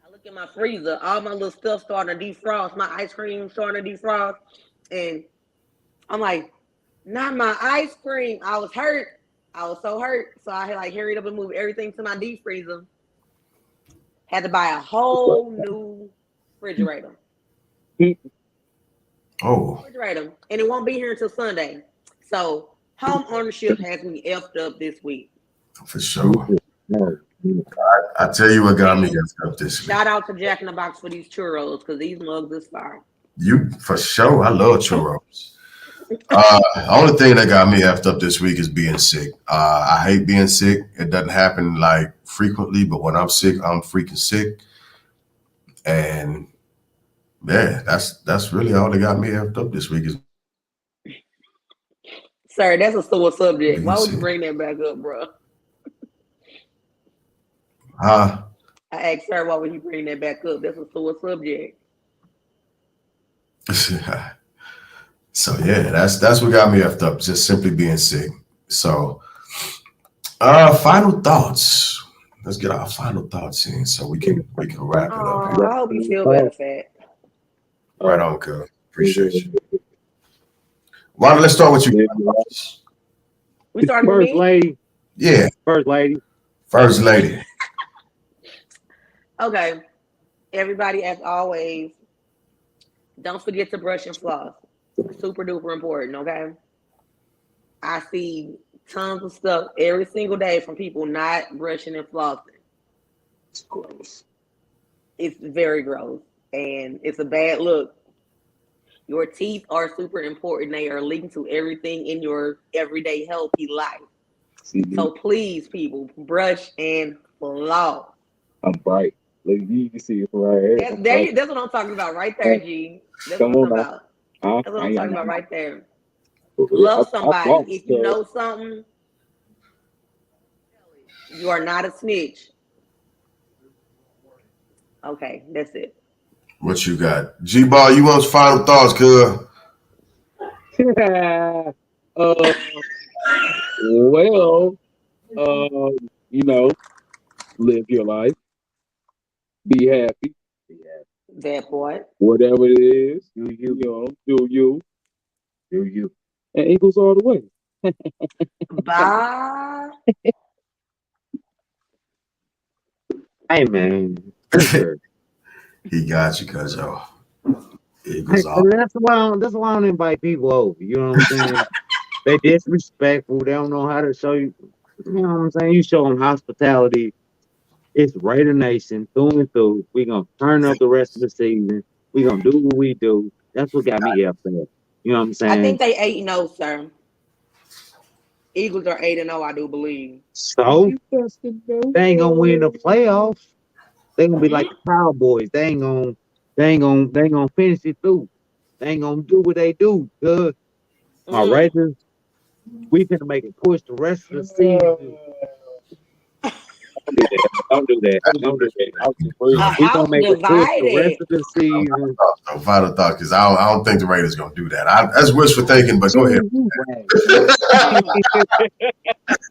I look in my freezer. All my little stuff starting to defrost. My ice cream starting to defrost, and I'm like, not my ice cream. I was hurt. I was so hurt. So I had like hurried up and moved everything to my deep freezer. Had to buy a whole new refrigerator. Oh, And it won't be here until Sunday. So home ownership has me effed up this week. for sure. No. I tell you what got me And effed up this week. shout out to Jack in the Box for these churros because these mugs is fire. You for sure. I love churros. Only thing that got me effed up this week is being sick. I hate being sick. It doesn't happen like frequently, but when I'm sick, I'm freaking sick. And yeah, that's really all that got me effed up this week is Sir, that's a sore subject. being Why would you sick. bring that back up, bro? Uh, I asked sir, why would he bring that back up? That's a sore subject. so yeah, that's what got me effed up. Just simply being sick. So, final thoughts. Let's get our final thoughts in so we can wrap it up Oh, here. I hope you feel better, Fat. Right on, cuz. Appreciate you. Wanda, let's start with you. We started with First me. lady. Yeah, First lady. first lady. Okay. Everybody, as always, don't forget to brush and floss. Super duper important, okay? I see tons of stuff every single day from people not brushing and flossing. It's gross. It's very gross and it's a bad look. Your teeth are super important. They are linked to everything in your everyday healthy life. See, So please, people, brush and floss. I'm bright. Look, you can see it from right here. I'm bright. That's what I'm talking about right there, G. That's what Come I'm on talking now. about. Huh? That's what I'm talking about right there. For real. Love I somebody. floss, If you cuz. know something, you are not a snitch. Okay, that's it. What you got? G-Ball, you want final thoughts, cuz? uh, well, you know, live your life, be happy, That part. whatever it is, Do you you? know, do you, Do you? and Eagles all the way. Bye. Hey man. Yes, sir. He got you, cuz, yo. Hey, Eagles off. that's why I don't invite people over. You know what I'm saying? They disrespectful. They don't know how to show you. You know what I'm saying? You show them hospitality. It's Raider Nation through and through. We gonna turn up the rest of the season. We gonna do what we do. That's what got me upset. You know what I'm I think saying? they 8-0, sir. Eagles are 8-0, I do believe. So You fucking know. they ain't gonna win the playoffs. They gonna be like the Cowboys. They ain't gonna finish it through. They ain't gonna do what they do. Good. My Mm. Raiders, we finna make it push the rest of the season. Don't do that. Don't do that. I was just A breathing. We gonna house make it push the rest divided. of the season. Final thought, because I don't think the Raiders going to do that. That's wishful thinking, but go ahead. You wag, man.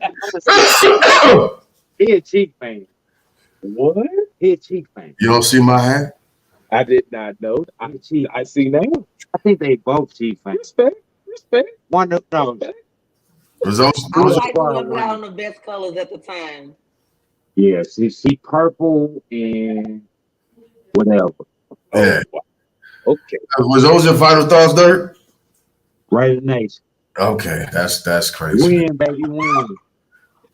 I'm gonna say he a Chief fan. What? He a Chief fan. You don't see my hat? I did not know. He a Chief. I see now. I think they both Chief fans. Respect. One of no, Was those, I those, like Squad whoever got one. on the best colors at the time. Yeah, see purple and whatever. yeah. Okay. Was those your final thoughts, Dirk? Raider Nation. Okay, that's crazy. Win, baby, win.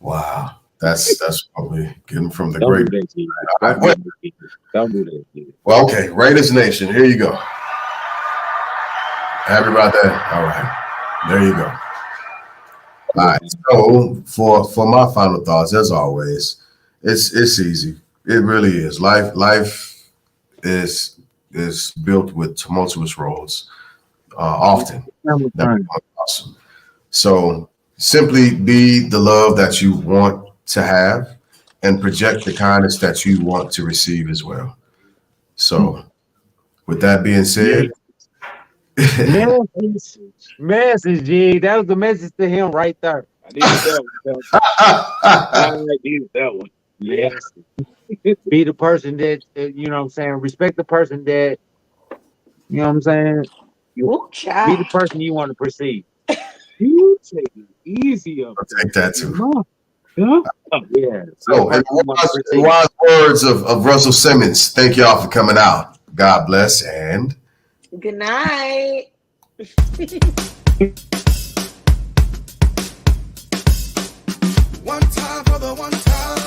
Wow. That's what we getting from the Don't great. do that, G. All right, Don't do that, G. well, okay, Raiders Nation. Here you go. Happy about that? All right. There you go. All right. So for my final thoughts, as always, it's easy. It really is. Life is built with tumultuous roads. Often. Number That's one. awesome. So simply be the love that you want to have and project the kindness that you want to receive as well. So with that being said, Message, G. That was the message to him right there. I needed that one. I needed that one. Yes. Be the person that, you know what I'm saying, respect the person that, you know what I'm saying, Ooh, be child. the person you want to perceive. You take it easy up I'll there. take that too. Huh? Yeah. So in the wise words of Russell Simmons, thank y'all for coming out. God bless and Good night. One time for the one time.